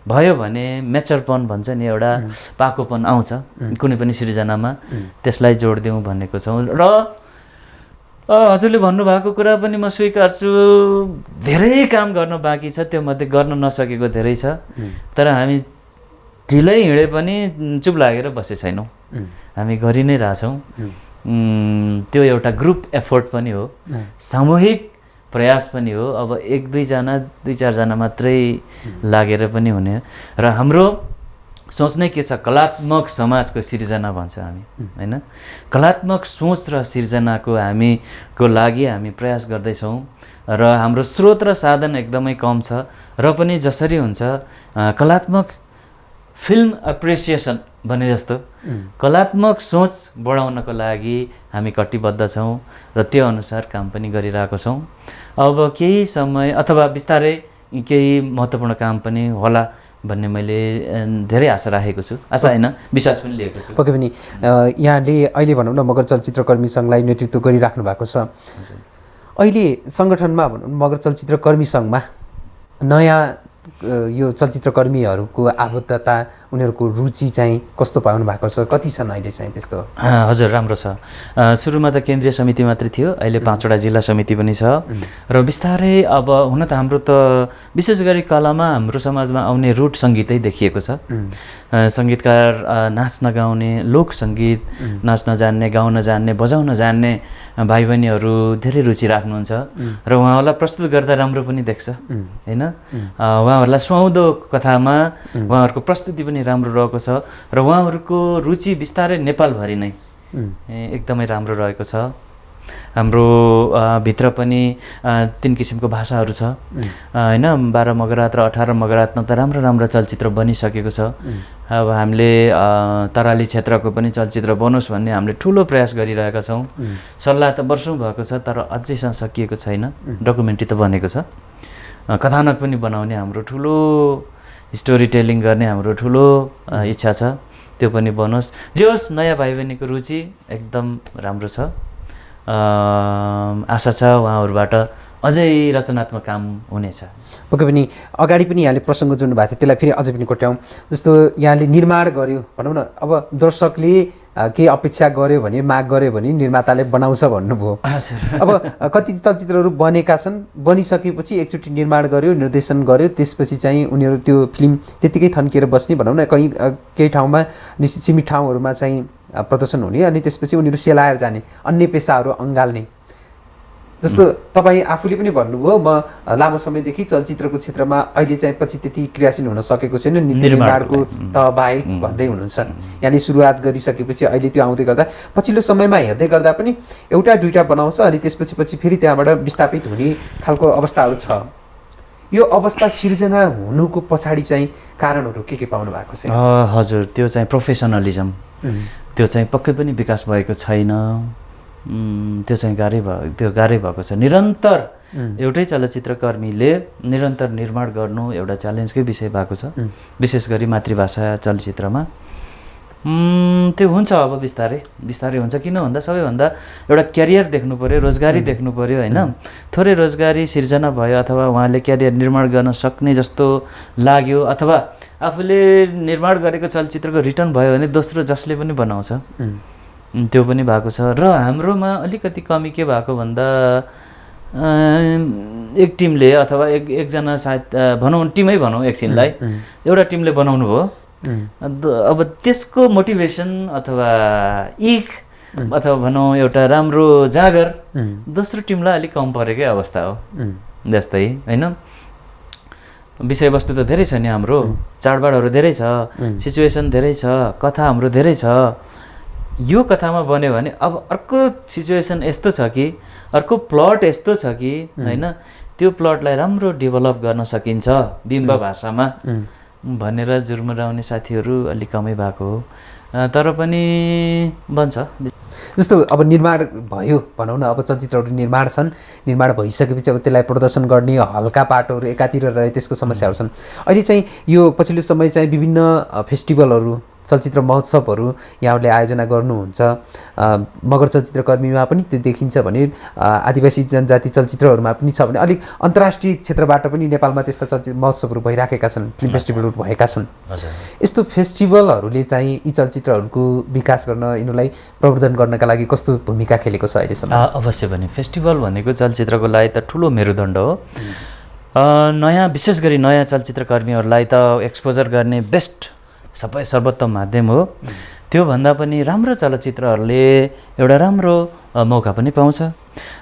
भयो भने म्याचरपन भन्छ नि, एउटा पाकोपन आउँछ कुनै पनि सृजनामा, त्यसलाई जोड दिउँ भनेको छौँ। र हजुरले भन्नुभएको कुरा पनि म स्वीकार्छु, धेरै काम गर्न बाँकी छ, त्यो मध्ये गर्न नसकेको धेरै छ। तर हामी ढिलै हिँडे पनि चुप लागेर बसे छैनौँ, हामी गरि नै रहेछौँ। त्यो एउटा ग्रुप एफोर्ट पनि हो, सामूहिक प्रयास पनि हो। अब 1-2 जना 2-4 जना मात्रै लागेर पनि हुने। र हाम्रो सोच नै के छ, कलात्मक समाजको सिर्जना भन्छ हामी, होइन। कलात्मक सोच र सिर्जनाको हामीको लागि हामी प्रयास गर्दैछौँ। र हाम्रो स्रोत र साधन एकदमै कम छ, र पनि जसरी हुन्छ कलात्मक फिल्म एप्रिसिएसन भने जस्तो कलात्मक सोच बढाउनको लागि हामी कटिबद्ध छौँ र त्यो अनुसार काम पनि गरिरहेको छौँ। अब केही समय अथवा बिस्तारै केही महत्त्वपूर्ण काम पनि होला भन्ने मैले धेरै आशा राखेको छु। आशा होइन, विश्वास पनि लिएको छु। पक्कै पनि यहाँले अहिले भनौँ न मगर चलचित्रकर्मी सङ्घलाई नेतृत्व गरिराख्नु भएको छ। अहिले सङ्गठनमा भनौँ मगर चलचित्रकर्मी सङ्घमा नयाँ यो चलचित्रकर्मीहरूको आबद्धता उनीहरूको रुचि चाहिँ कस्तो पाउनु भएको छ, कति छन् अहिले चाहिँ त्यस्तो? हजुर, राम्रो छ। सुरुमा त केन्द्रीय समिति मात्रै थियो, अहिले 5वटा जिल्ला समिति पनि छ र बिस्तारै अब हुन त हाम्रो त विशेष गरी कलामा हाम्रो समाजमा आउने रुट सङ्गीतै देखिएको छ। सङ्गीतकार नाच्न गाउने, लोक सङ्गीत नाच्न जान्ने, गाउन जान्ने, बजाउन जान्ने भाइ बहिनीहरू धेरै रुचि राख्नुहुन्छ र उहाँहरूलाई प्रस्तुत गर्दा राम्रो पनि देख्छ होइन। उहाँहरूलाई सुहाउँदो कथामा उहाँहरूको प्रस्तुति पनि राम्रो रहेको छ र उहाँहरूको रुचि बिस्तारै नेपालभरि नै एकदमै राम्रो रहेको छ। हाम्रो भित्र पनि 3 किसिमको भाषाहरू छ होइन। 12 मगरात र 18 मगरातमा त राम्रो राम्रो चलचित्र बनिसकेको छ। अब हामीले तराली क्षेत्रको पनि चलचित्र बनोस् भन्ने हामीले ठुलो प्रयास गरिरहेका छौँ। सल्लाह त वर्षौँ भएको छ तर अझैसम्म सकिएको छैन। डकुमेन्ट्री त बनेको छ, कथानक पनि बनाउने हाम्रो ठुलो, स्टोरी टेलिङ गर्ने हाम्रो ठुलो इच्छा छ, त्यो पनि बनोस्। जे होस्, नयाँ भाइ बहिनीको रुचि एकदम राम्रो छ। आशा छ उहाँहरूबाट अझै रचनात्मक काम हुनेछ। पक्कै पनि अगाडि पनि यहाँले प्रसङ्ग जोड्नु भएको थियो, त्यसलाई फेरि अझै पनि कोट्याउँ। जस्तो यहाँले निर्माण गर्यो भनौँ न, अब दर्शकले केही अपेक्षा गर्यो भने, माग गर्यो भने निर्माताले बनाउँछ भन्नुभयो। अब कति चलचित्रहरू बनेका छन्, बनिसकेपछि एकचोटि निर्माण गर्यो, निर्देशन गर्यो, त्यसपछि चाहिँ उनीहरू त्यो फिल्म त्यत्तिकै थन्किएर बस्ने भनौँ न, केही ठाउँमा निश्चित सीमित ठाउँहरूमा चाहिँ प्रदर्शन हुने, अनि त्यसपछि उनीहरू सेलाएर जाने, अन्य पेसाहरू अँगाल्ने। जस्तो तपाईँ आफूले पनि भन्नुभयो, म लामो समयदेखि चलचित्रको क्षेत्रमा अहिले चाहिँ पछि त्यति क्रियाशील हुन सकेको छैन, निर्माणको तहबाहेक भन्दै हुनुहुन्छ। यानि सुरुवात गरिसकेपछि अहिले त्यो आउँदै गर्दा पछिल्लो समयमा हेर्दै गर्दा पनि एउटा दुईवटा बनाउँछ, अनि त्यसपछि फेरि त्यहाँबाट विस्थापित हुने खालको अवस्थाहरू छ। यो अवस्था सिर्जना हुनुको पछाडि चाहिँ कारणहरू के पाउनु भएको छ? हजुर, त्यो चाहिँ प्रोफेसनलिजम, त्यो चाहिँ पक्कै पनि विकास भएको छैन। त्यो चाहिँ गाह्रै भएको छ। निरन्तर एउटै चलचित्रकर्मीले निरन्तर निर्माण गर्नु एउटा च्यालेन्जकै विषय भएको छ, विशेष गरी मातृभाषा चलचित्रमा। त्यो हुन्छ, अब बिस्तारै हुन्छ। किन भन्दा सबैभन्दा एउटा क्यारियर देख्नु पऱ्यो, रोजगारी देख्नु पऱ्यो होइन। थोरै रोजगारी सिर्जना भयो अथवा उहाँले क्यारियर निर्माण गर्न सक्ने जस्तो लाग्यो, अथवा आफूले निर्माण गरेको चलचित्रको रिटर्न भयो भने दोस्रो जसले पनि बनाउँछ, त्यो पनि भएको छ। र हाम्रोमा अलिकति कमी के भएको भन्दा एक टिमले अथवा एकजना सायद भनौँ टिमै भनौँ एकछिनलाई, एउटा टिमले बनाउनु भयो, अब त्यसको मोटिभेसन अथवा इख अथवा भनौँ एउटा राम्रो जाँगर दोस्रो टिमलाई अलिक कम परेकै अवस्था हो जस्तै होइन। विषयवस्तु त धेरै छ नि, हाम्रो चाडबाडहरू धेरै छ, सिचुएसन धेरै छ, कथा हाम्रो धेरै छ। यो कथामा बन्यो भने अब अर्को सिचुएसन यस्तो छ कि, अर्को प्लट यस्तो छ कि होइन, त्यो प्लटलाई राम्रो डेभलप गर्न सकिन्छ बिम्ब भाषामा भनेर जुर्मुराउने साथीहरू अलिक कमै भएको हो, तर पनि बन्छ। जस्तो अब निर्माण भयो भनौँ न, अब चलचित्रहरू निर्माण छन्, निर्माण भइसकेपछि अब त्यसलाई प्रदर्शन गर्ने हल्का पाटोहरू एकातिर रहे, त्यसको समस्याहरू छन्। अहिले चाहिँ यो पछिल्लो समय चाहिँ विभिन्न फेस्टिभलहरू, चलचित्र महोत्सवहरू यहाँहरूले आयोजना गर्नुहुन्छ। मगर चलचित्रकर्मीमा पनि त्यो देखिन्छ भने आदिवासी जनजाति चलचित्रहरूमा पनि छ भने अलिक अन्तर्राष्ट्रिय क्षेत्रबाट पनि नेपालमा त्यस्ता चलचित्र महोत्सवहरू भइराखेका छन्, फिल्म फेस्टिभलहरू भएका छन्। यस्तो फेस्टिभलहरूले चाहिँ यी चलचित्रहरूको विकास गर्न, यिनीहरूलाई प्रवर्धन गर्नका लागि कस्तो भूमिका खेलेको छ अहिलेसम्म? अवश्य पनि फेस्टिभल भनेको चलचित्रको लागि त ठुलो मेरुदण्ड हो। नयाँ, विशेष गरी नयाँ चलचित्रकर्मीहरूलाई त एक्सपोजर गर्ने बेस्ट सर्वोत्तम माध्यम हो। त्योभन्दा पनि राम्रो चलचित्रहरूले एउटा राम्रो मौका पनि पाउँछ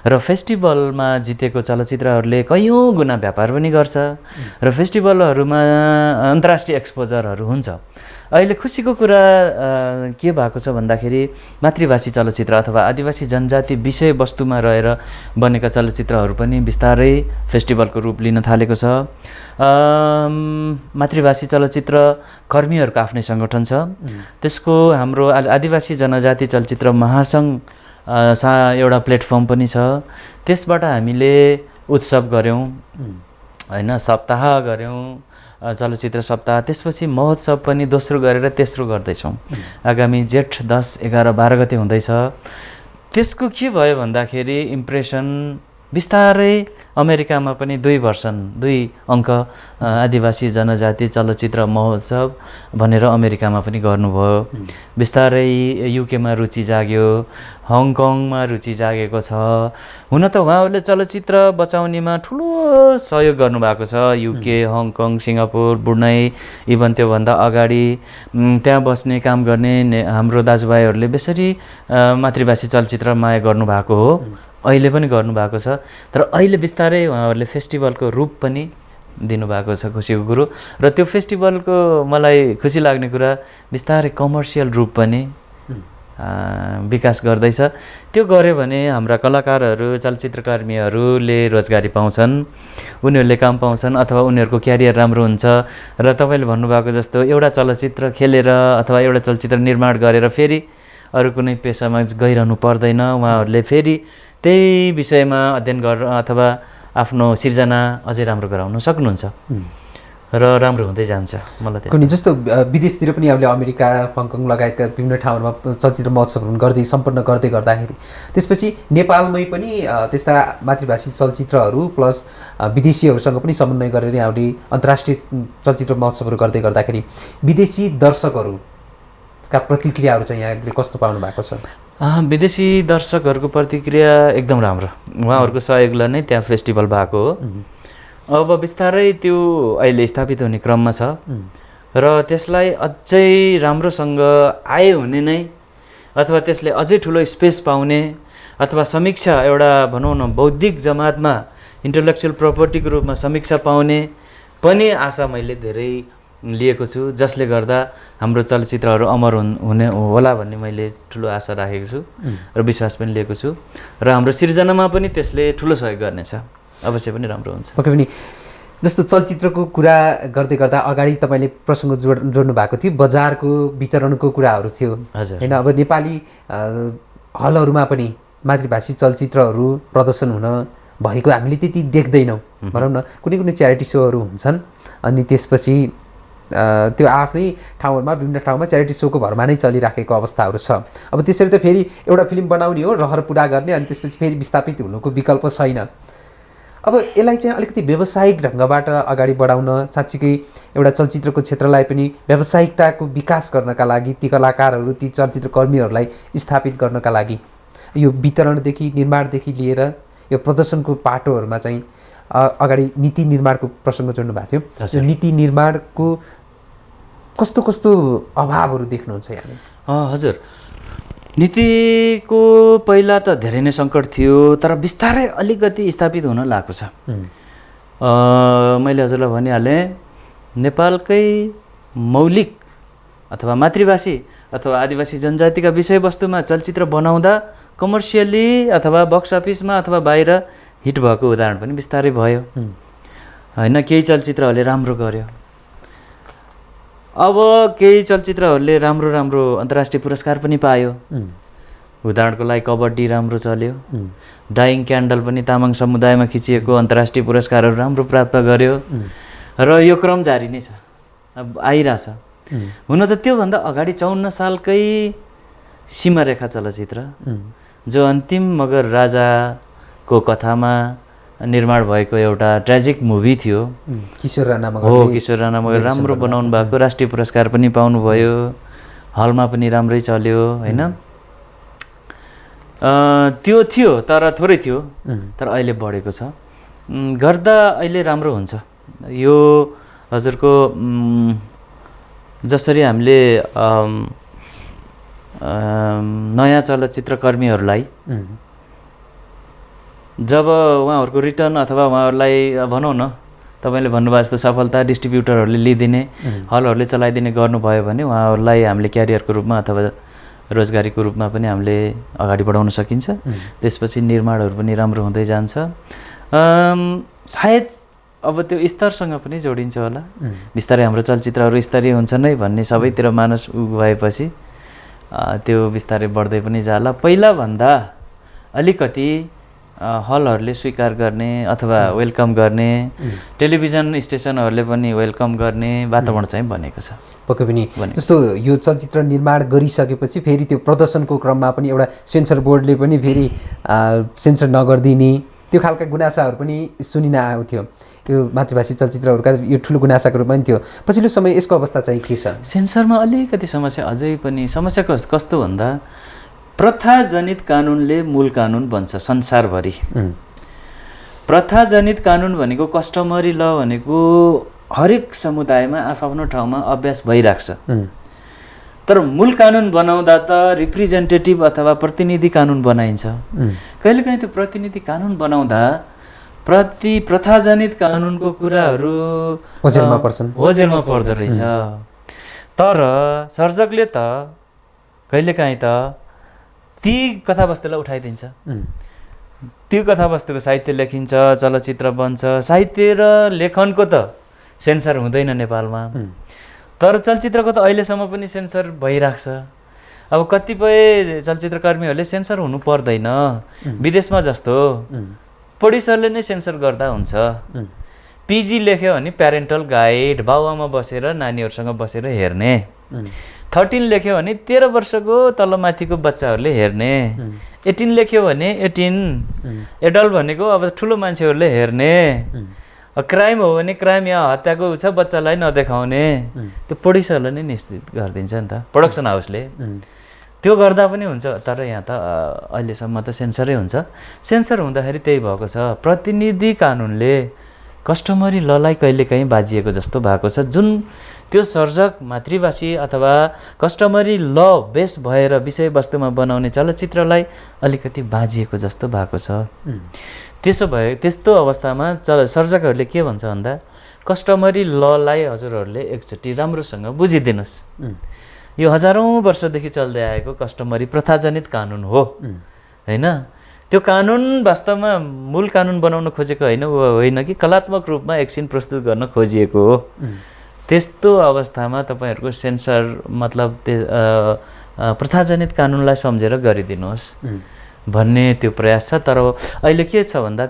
र फेस्टिभलमा जितेको चलचित्रहरूले कैयौँ गुणा व्यापार पनि गर्छ र फेस्टिभलहरूमा अन्तर्राष्ट्रिय एक्सपोजरहरू हुन्छ। अहिले खुसीको कुरा के भएको छ भन्दाखेरि मातृभाषी चलचित्र अथवा आदिवासी जनजाति विषयवस्तुमा रहेर बनेका चलचित्रहरू पनि बिस्तारै फेस्टिभलको रूप लिन थालेको छ। मातृभाषी चलचित्र कर्मीहरूको आफ्नै सङ्गठन छ, त्यसको हाम्रो आदिवासी जनजाति चलचित्र महासङ्घ एउटा प्लेटफर्म पनि छ। त्यसबाट हामीले उत्सव गऱ्यौँ होइन, सप्ताह गऱ्यौँ, चलचित्र सप्ताह, त्यसपछि महोत्सव पनि दोस्रो गरेर तेस्रो गर्दैछौँ। आगामी जेठ 10, 11, 12 गते हुँदैछ। त्यसको के भयो भन्दाखेरि इम्प्रेसन बिस्तारै अमेरिकामा पनि 2 अङ्क आदिवासी जनजाति चलचित्र महोत्सव भनेर अमेरिकामा पनि गर्नुभयो। बिस्तारै युकेमा रुचि जाग्यो, हङकङमा रुचि जागेको छ। हुन त उहाँहरूले चलचित्र बचाउनेमा ठुलो सहयोग गर्नुभएको छ। UK, Hong Kong, Singapore, Brunei, even त्योभन्दा अगाडि त्यहाँ बस्ने काम गर्ने हाम्रो दाजुभाइहरूले बेसरी मातृभाषी चलचित्र माया गर्नुभएको हो, अहिले पनि गर्नुभएको छ। तर अहिले बिस्तारै उहाँहरूले फेस्टिभलको रूप पनि दिनुभएको छ, खुसीको कुरो। र त्यो फेस्टिभलको मलाई खुसी लाग्ने कुरा बिस्तारै कमर्सियल रूप पनि विकास गर्दैछ। त्यो गऱ्यो भने हाम्रा कलाकारहरू, चलचित्रकर्मीहरूले रोजगारी पाउँछन्, उनीहरूले काम पाउँछन् अथवा उनीहरूको क्यारियर राम्रो हुन्छ। र तपाईँले भन्नुभएको जस्तो एउटा चलचित्र खेलेर अथवा एउटा चलचित्र निर्माण गरेर फेरि अरू कुनै पेसामा गइरहनु पर्दैन। उहाँहरूले फेरि त्यही विषयमा अध्ययन गरेर अथवा आफ्नो सिर्जना अझै राम्रो गराउन सक्नुहुन्छ र राम्रो हुँदै जान्छ। मलाई कुनै जस्तो विदेशतिर पनि हामीले अमेरिका, हङकङ लगायतका विभिन्न ठाउँहरूमा चलचित्र महोत्सवहरू सम्पन्न गर्दाखेरि त्यसपछि नेपालमै पनि त्यस्ता मातृभाषी चलचित्रहरू प्लस विदेशीहरूसँग पनि समन्वय गरेर यहाँले अन्तर्राष्ट्रिय चलचित्र महोत्सवहरू गर्दाखेरि विदेशी दर्शकहरूका प्रतिक्रियाहरू चाहिँ यहाँले कस्तो पाउनु भएको छ? विदेशी दर्शकहरूको प्रतिक्रिया एकदम राम्रो। उहाँहरूको सहयोगले नै त्यहाँ फेस्टिभल भएको हो। अब बिस्तारै त्यो अहिले स्थापित हुने क्रममा छ र त्यसलाई अझै राम्रोसँग आए हुने नै अथवा त्यसले अझै ठुलो स्पेस पाउने अथवा समीक्षा एउटा भनौँ न बौद्धिक जमातमा इन्टेलेक्चुअल प्रपर्टीको रूपमा समीक्षा पाउने पनि आशा मैले धेरै लिएको छु, जसले गर्दा हाम्रो चलचित्रहरू अमर हुने होला भन्ने मैले ठुलो आशा राखेको छु र विश्वास पनि लिएको छु। र हाम्रो सिर्जनामा पनि त्यसले ठुलो सहयोग गर्नेछ, अवश्य पनि राम्रो हुन्छ। पक्कै पनि। जस्तो चलचित्रको कुरा गर्दा अगाडि तपाईँले प्रसङ्ग जोड्नु भएको थियो, बजारको वितरणको कुराहरू थियो होइन। अब नेपाली हलहरूमा पनि मातृभाषी चलचित्रहरू प्रदर्शन हुन भएको हामीले त्यति देख्दैनौँ भनौँ न। कुनै कुनै च्यारिटी सोहरू हुन्छन् अनि त्यसपछि त्यो आफ्नै ठाउँहरूमा विभिन्न ठाउँमा च्यारिटी सोको भरमा नै चलिराखेको अवस्थाहरू छ। अब त्यसरी त फेरि एउटा फिल्म बनाउने हो, रहर पुरा गर्ने, अनि त्यसपछि फेरि विस्थापित हुनुको विकल्प छैन। अब यसलाई चाहिँ अलिकति व्यावसायिक ढङ्गबाट अगाडि बढाउन, साँच्चीकै एउटा चलचित्रको क्षेत्रलाई पनि व्यावसायिकताको विकास गर्नका लागि, ती कलाकारहरू, ती चलचित्रकर्मीहरूलाई स्थापित गर्नका लागि यो वितरणदेखि निर्माणदेखि लिएर यो प्रदर्शनको पाटोहरूमा चाहिँ अगाडि नीति निर्माणको प्रसङ्ग जोड्नु भएको थियो। यो नीति निर्माणको कस्तो कस्तो अभावहरू देख्नुहुन्छ यहाँले? हजुर, नीतिको पहिला त धेरै नै सङ्कट थियो, तर बिस्तारै अलिकति स्थापित हुन लागेको छ। मैले हजुरलाई भनिहालेँ, नेपालकै मौलिक अथवा मातृभाषी अथवा आदिवासी जनजातिका विषयवस्तुमा चलचित्र बनाउँदा कमर्सियली अथवा बक्स अफिसमा अथवा बाहिर हिट भएको उदाहरण पनि बिस्तारै भयो होइन। केही चलचित्रहरूले राम्रो गर्यो, अब केही चलचित्रहरूले राम्रो राम्रो अन्तर्राष्ट्रिय पुरस्कार पनि पायो। उदाहरणको लागि कबड्डी राम्रो चल्यो, डाइङ क्यान्डल पनि तामाङ समुदायमा खिचिएको अन्तर्राष्ट्रिय पुरस्कारहरू राम्रो प्राप्त गर्यो र यो क्रम जारी नै छ, अब आइरहेछ। हुन त त्योभन्दा अगाडि 54 सालकै सीमारेखा चलचित्र जो अन्तिम मगर राजाको कथामा निर्माण भएको एउटा ट्रेजिक मुभी थियो, किशोर राणा मगर राम्रो बनाउनु भएको, राष्ट्रिय पुरस्कार पनि पाउनुभयो, हलमा पनि राम्रै चल्यो होइन। त्यो थियो तर थोरै थियो, तर अहिले बढेको छ, गर्दा अहिले राम्रो हुन्छ। यो हजुरको जसरी हामीले नयाँ चलचित्रकर्मीहरूलाई जब उहाँहरूको रिटर्न अथवा उहाँहरूलाई भनौँ न तपाईँले भन्नुभयो जस्तो सफलता डिस्ट्रिब्युटरहरूले लिइदिने, हलहरूले चलाइदिने गर्नुभयो भने उहाँहरूलाई हामीले क्यारियरको रूपमा अथवा रोजगारीको रूपमा पनि हामीले अगाडि बढाउन सकिन्छ। त्यसपछि निर्माणहरू पनि राम्रो हुँदै जान्छ। सायद अब त्यो स्तरसँग पनि जोडिन्छ होला, बिस्तारै हाम्रो चलचित्रहरू स्तरीय हुन्छ नै भन्ने सबैतिर मानस भएपछि त्यो बिस्तारै बढ्दै पनि जाला। पहिलाभन्दा अलिकति हलहरूले स्वीकार गर्ने अथवा वेलकम गर्ने, टेलिभिजन स्टेसनहरूले पनि वेलकम गर्ने वातावरण चाहिँ बनेको छ। पक्कै पनि। जस्तो यो चलचित्र निर्माण गरिसकेपछि फेरि त्यो प्रदर्शनको क्रममा पनि एउटा सेन्सर बोर्डले पनि फेरि सेन्सर नगरिदिने त्यो खालका गुनासाहरू पनि सुनिन आउँथ्यो यो मातृभाषी चलचित्रहरूका यो ठुलो गुनासाको रूपमा पनि थियो पछिल्लो समय यसको अवस्था चाहिँ के छ सेन्सरमा अलिकति समस्या अझै पनि समस्या कस्तो भन्दा प्रथाजनित कानुनले मूल कानुन बन्छ संसारभरि प्रथाजनित कानुन भनेको कस्टमरी ल भनेको हरेक समुदायमा आफ्नो ठाउँमा अभ्यास भइरहेको छ तर मूल कानुन बनाउँदा त रिप्रेजेन्टेटिभ अथवा प्रतिनिधि कानुन बनाइन्छ कहिलेकाहीँ त्यो प्रतिनिधि कानुन बनाउँदा प्रथाजनित कानुनको कुराहरू ओझेलमा पर्दो रहेछ तर सर्जकले त कहिलेकाहीँ त ती कथावस्तुलाई उठाइदिन्छ त्यो कथावस्तुको साहित्य लेखिन्छ चलचित्र बन्छ साहित्य र लेखनको त सेन्सर हुँदैन नेपालमा तर चलचित्रको त अहिलेसम्म पनि सेन्सर भइरहेको छ अब कतिपय चलचित्रकर्मीहरूले सेन्सर हुनु पर्दैन विदेशमा जस्तो प्रोड्युसरले नै सेन्सर गर्दा हुन्छ पिजी लेख्यो भने प्यारेन्टल गाइड बाउआमा बसेर नानीहरूसँग बसेर हेर्ने 13 लेख्यो भने 13 वर्षको तलमाथिको बच्चाहरूले हेर्ने 18 लेख्यो भने 18 एडल्ट भनेको अब ठुलो मान्छेहरूले हेर्ने क्राइम हो भने क्राइम या हत्याको छ बच्चालाई नदेखाउने त्यो प्रोड्युसरले नै निश्चित गरिदिन्छ नि त प्रोडक्सन हाउसले त्यो गर्दा पनि हुन्छ तर यहाँ त अहिलेसम्म त सेन्सरै हुन्छ सेन्सर हुँदाखेरि त्यही भएको छ प्रतिनिधि कानुनले कस्टमरी ललाई कहिलेकाहीँ बाजिएको जस्तो भएको छ जुन त्यो सर्जक मातृभाषी अथवा कस्टमरी ल बेस भएर विषयवस्तुमा बनाउने चलचित्रलाई अलिकति बाजिएको जस्तो भएको छ त्यस्तो अवस्थामा सर्जकहरूले के भन्छ भन्दा कस्टमरी ललाई हजुरहरूले एकचोटि राम्रोसँग बुझिदिनुहोस् यो हजारौँ वर्षदेखि चल्दै आएको कस्टमरी प्रथाजनित कानुन हो हैन त्यो कानुन वास्तवमा मूल कानुन बनाउन खोजेको होइन कि कलात्मक रूपमा एकछिन प्रस्तुत गर्न खोजिएको हो त्यस्तो अवस्थामा तपाईहरुको सेन्सर मतलब प्रथाजनित कानुनलाई सम्झेर गरिदिनुहोस् भन्ने त्यो प्रयास छ तर अहिले के छ भन्दा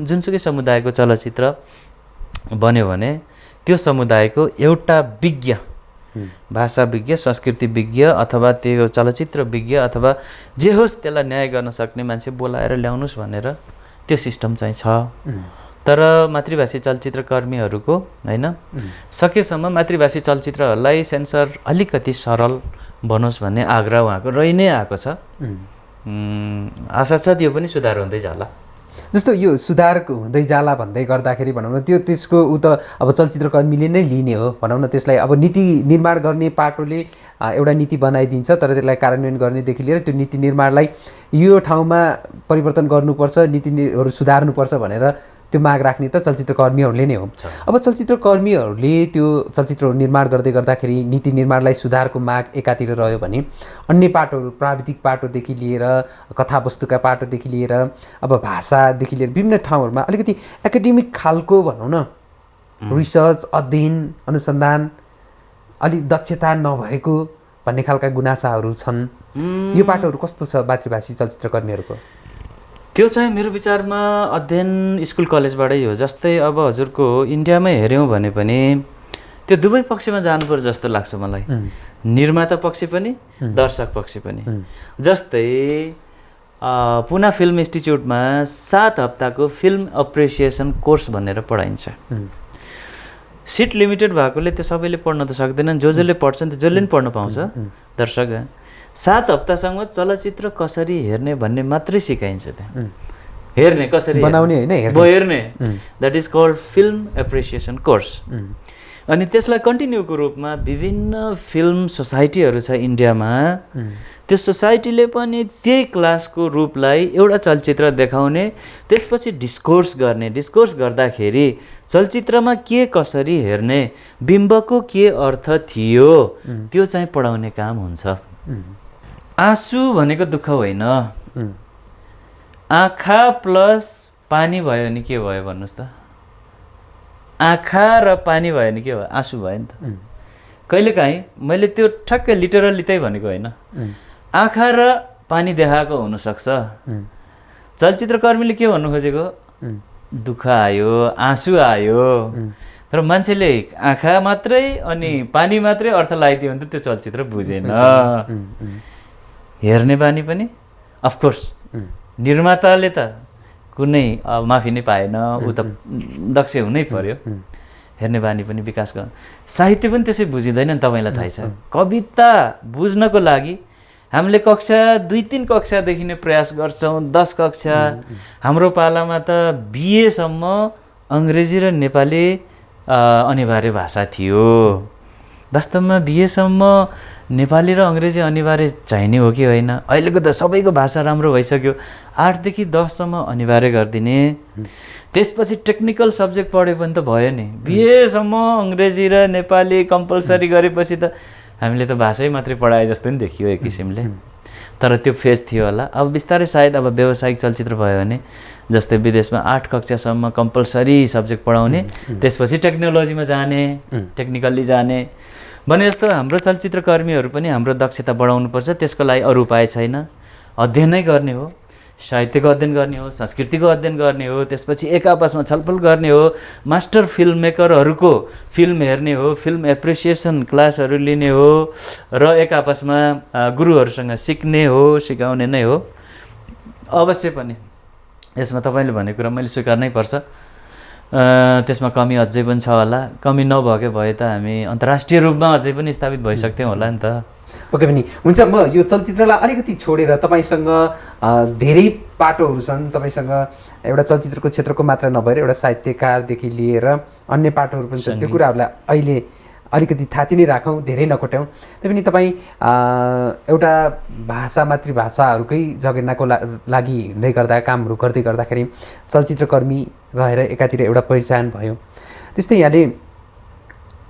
जुनसुकै समुदायको चलचित्र बन्यो भने त्यो समुदायको एउटा विज्ञ भाषा विज्ञ संस्कृति विज्ञ अथवा त्यो चलचित्र विज्ञ अथवा जे होस् त्यसलाई न्याय गर्न सक्ने मान्छे बोलाएर ल्याउनुस् भनेर त्यो सिस्टम चाहिँ छ तर मातृभाषी चलचित्रकर्मीहरूको हैन सकेसम्म मातृभाषी चलचित्रहरूलाई सेन्सर अलिकति सरल बनोस् भन्ने आग्रह उहाँको रहि नै आएको छ आशा छ त्यो पनि सुधार हुँदै जाला जस्तो यो सुधार हुँदै जाला भन्दै गर्दाखेरि भनौँ न त्यसको त अब चलचित्रकर्मीले नै लिने हो भनौँ न त्यसलाई अब नीति निर्माण गर्ने पाटोले एउटा नीति बनाइदिन्छ तर त्यसलाई कार्यान्वयन गर्नेदेखि लिएर त्यो नीति निर्माणलाई यो ठाउँमा परिवर्तन गर्नुपर्छ नीतिहरू सुधार्नुपर्छ भनेर त्यो माग राख्ने त चलचित्रकर्मीहरूले नै हो अब चलचित्रकर्मीहरूले त्यो चलचित्रहरू निर्माण गर्दै गर्दाखेरि नीति निर्माणलाई सुधारको माग एकातिर रह्यो भने अन्य पाटोहरू प्राविधिक पाटोदेखि लिएर कथावस्तुका पाटोदेखि लिएर अब भाषादेखि लिएर विभिन्न ठाउँहरूमा अलिकति एकाडेमिक खालको भनौँ न रिसर्च अध्ययन अनुसन्धान अलि दक्षता नभएको भन्ने खालका गुनासाहरू छन् यो पाटोहरू कस्तो छ मातृभाषी चलचित्रकर्मीहरूको त्यो चाहिँ मेरो विचारमा अध्ययन स्कुल कलेजबाटै हो जस्तै अब हजुरको इन्डियामै हेऱ्यौँ भने पनि त्यो दुवै पक्षमा जानुपर्छ जस्तो लाग्छ मलाई निर्माता पक्ष पनि दर्शक पक्ष पनि जस्तै पुना फिल्म इन्स्टिच्युटमा 7 हप्ताको फिल्म एप्रिसिएसन कोर्स भनेर पढाइन्छ सिट लिमिटेड भएकोले त्यो सबैले पढ्न त सक्दैनन् जसले पढ्छन् त्यो जसले पनि पढ्न पाउँछ दर्शक 7 हप्तासम्म चलचित्र कसरी हेर्ने भन्ने मात्रै सिकाइन्छ त्यहाँ हेर्ने कसरी बनाउने हैन हेर्ने that is called film appreciation course अनि त्यसलाई कन्टिन्यूको रूपमा विभिन्न फिल्म सोसाइटीहरू छ इन्डियामा त्यो सोसाइटीले पनि त्यही क्लासको रूपलाई एउटा चलचित्र देखाउने त्यसपछि डिस्कोर्स गर्दाखेरि चलचित्रमा के कसरी हेर्ने बिम्बको के अर्थ थियो त्यो चाहिँ पढाउने काम हुन्छ आँसु भनेको दुःख होइन आँखा प्लस पानी भयो नि के भयो भन्नुहोस् त आँखा र पानी भयो नि के भयो आँसु भयो नि त कहिलेकाहीँ मैले त्यो ठ्याक्कै लिटरली त्यही भनेको होइन आँखा र पानी देखाएको हुनसक्छ चलचित्रकर्मीले के भन्नु खोजेको दुःख आयो आँसु आयो तर मान्छेले आँखा मात्रै अनि पानी मात्रै अर्थ लगाइदियो भने त त्यो चलचित्र बुझेन हेर्ने बानी पनि अफकोर्स निर्माताले त कुनै माफी नै पाएन, ऊ त दक्ष हुनै पर्यो। हेर्ने बानी पनि विकास गर्नु। साहित्य पनि त्यसै बुझिँदैन नि, तपाईँलाई थाहै छ। कविता बुझ्नको लागि हामीले कक्षा 2-3 कक्षादेखि नै प्रयास गर्छौँ, 10 कक्षा। हाम्रो पालामा त बिएसम्म अङ्ग्रेजी र नेपाली अनिवार्य भाषा थियो। वास्तवमा बिएसम्म नेपाली र अङ्ग्रेजी अनिवार्य चाहिने हो कि होइन? अहिलेको त सबैको भाषा राम्रो भइसक्यो। 8देखि 10सम्म अनिवार्य गरिदिने, त्यसपछि टेक्निकल सब्जेक्ट पढ्यो भने त भयो नि। बिएसम्म अङ्ग्रेजी र नेपाली कम्पलसरी गरेपछि त हामीले त भाषै मात्रै पढाए जस्तो नि देखियो एक किसिमले। तर त्यो फेज थियो होला। अब बिस्तारै सायद अब व्यावसायिक चलचित्र भयो भने जस्तै विदेशमा 8 कक्षासम्म कम्पलसरी सब्जेक्ट पढाउने, त्यसपछि टेक्नोलोजीमा जाने, टेक्निकल्ली जाने भने जस्तो हाम्रो चलचित्रकर्मीहरू पनि हाम्रो दक्षता बढाउनुपर्छ। त्यसको लागि अरू उपाय छैन, अध्ययन नै गर्ने हो, साहित्यको अध्ययन गर्ने हो, संस्कृतिको अध्ययन गर्ने हो, त्यसपछि एक आपसमा छलफल गर्ने हो, मास्टर फिल्म मेकरहरूको फिल्म हेर्ने हो, फिल्म एप्रिसिएसन क्लासहरू लिने हो र एक आपसमा गुरुहरूसँग सिक्ने हो, सिकाउने नै हो। अवश्य पनि यसमा तपाईँले भनेको कुरा मैले स्वीकार नै पर्छ। त्यसमा कमी अझै पनि छ होला। कमी नभएकै भए त हामी अन्तर्राष्ट्रिय रूपमा अझै पनि स्थापित भइसक्थ्यौँ होला नि त। पक्कै पनि हुन्छ। म यो चलचित्रलाई अलिकति छोडेर तपाईँसँग धेरै पाटोहरू छन्। तपाईँसँग एउटा चलचित्रको क्षेत्रको मात्र नभएर एउटा साहित्यकारदेखि लिएर अन्य पाटोहरू पनि छन्। त्यो कुराहरूलाई अहिले अलिकति थाती नै राखौँ, धेरै नकोट्याउँ। तैपनि तपाईँ एउटा भाषा मातृभाषाहरूकै जगेर्नाको लागि हिँड्दै गर्दा, कामहरू गर्दै गर्दाखेरि चलचित्रकर्मी रहेर एकातिर एउटा पहिचान भयो। त्यस्तै यहाँले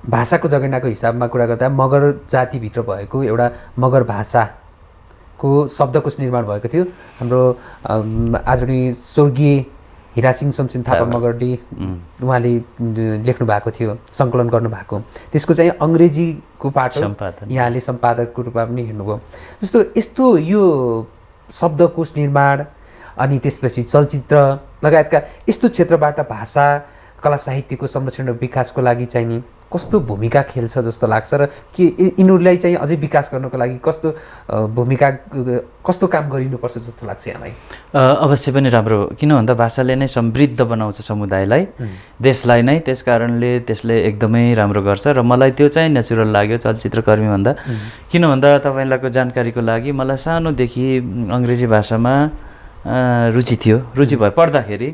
भाषाको जगेर्नाको हिसाबमा कुरा गर्दा मगर जातिभित्र भएको एउटा मगर भाषाको शब्दकोश निर्माण भएको थियो। हाम्रो आदरणीय स्वर्गीय हिरासिंह शमशेर थापा मगरले उहाँले लेख्नु भएको थियो, सङ्कलन गर्नुभएको। त्यसको चाहिँ अङ्ग्रेजीको पाटो यहाँले सम्पादकको रूपमा पनि हेर्नुभयो। जस्तो यस्तो यो शब्दकोश निर्माण अनि त्यसपछि चलचित्र लगायतका यस्तो क्षेत्रबाट भाषा, कला साहित्यको संरक्षण र विकासको लागि चाहिँ नि कस्तो भूमिका खेल्छ जस्तो लाग्छ र के यिनीहरूलाई चाहिँ अझै विकास गर्नको लागि कस्तो भूमिका, कस्तो काम गरिनुपर्छ जस्तो लाग्छ यहाँलाई? अवश्य पनि राम्रो हो। किन भन्दा भाषाले नै समृद्ध बनाउँछ समुदायलाई, देशलाई नै। त्यस कारणले त्यसले एकदमै राम्रो गर्छ र मलाई त्यो चाहिँ नेचुरल लाग्यो चलचित्रकर्मी भन्दा। किन भन्दा तपाईँहरूको जानकारीको लागि मलाई सानोदेखि अङ्ग्रेजी भाषामा रुचि थियो। रुचि भयो पढ्दाखेरि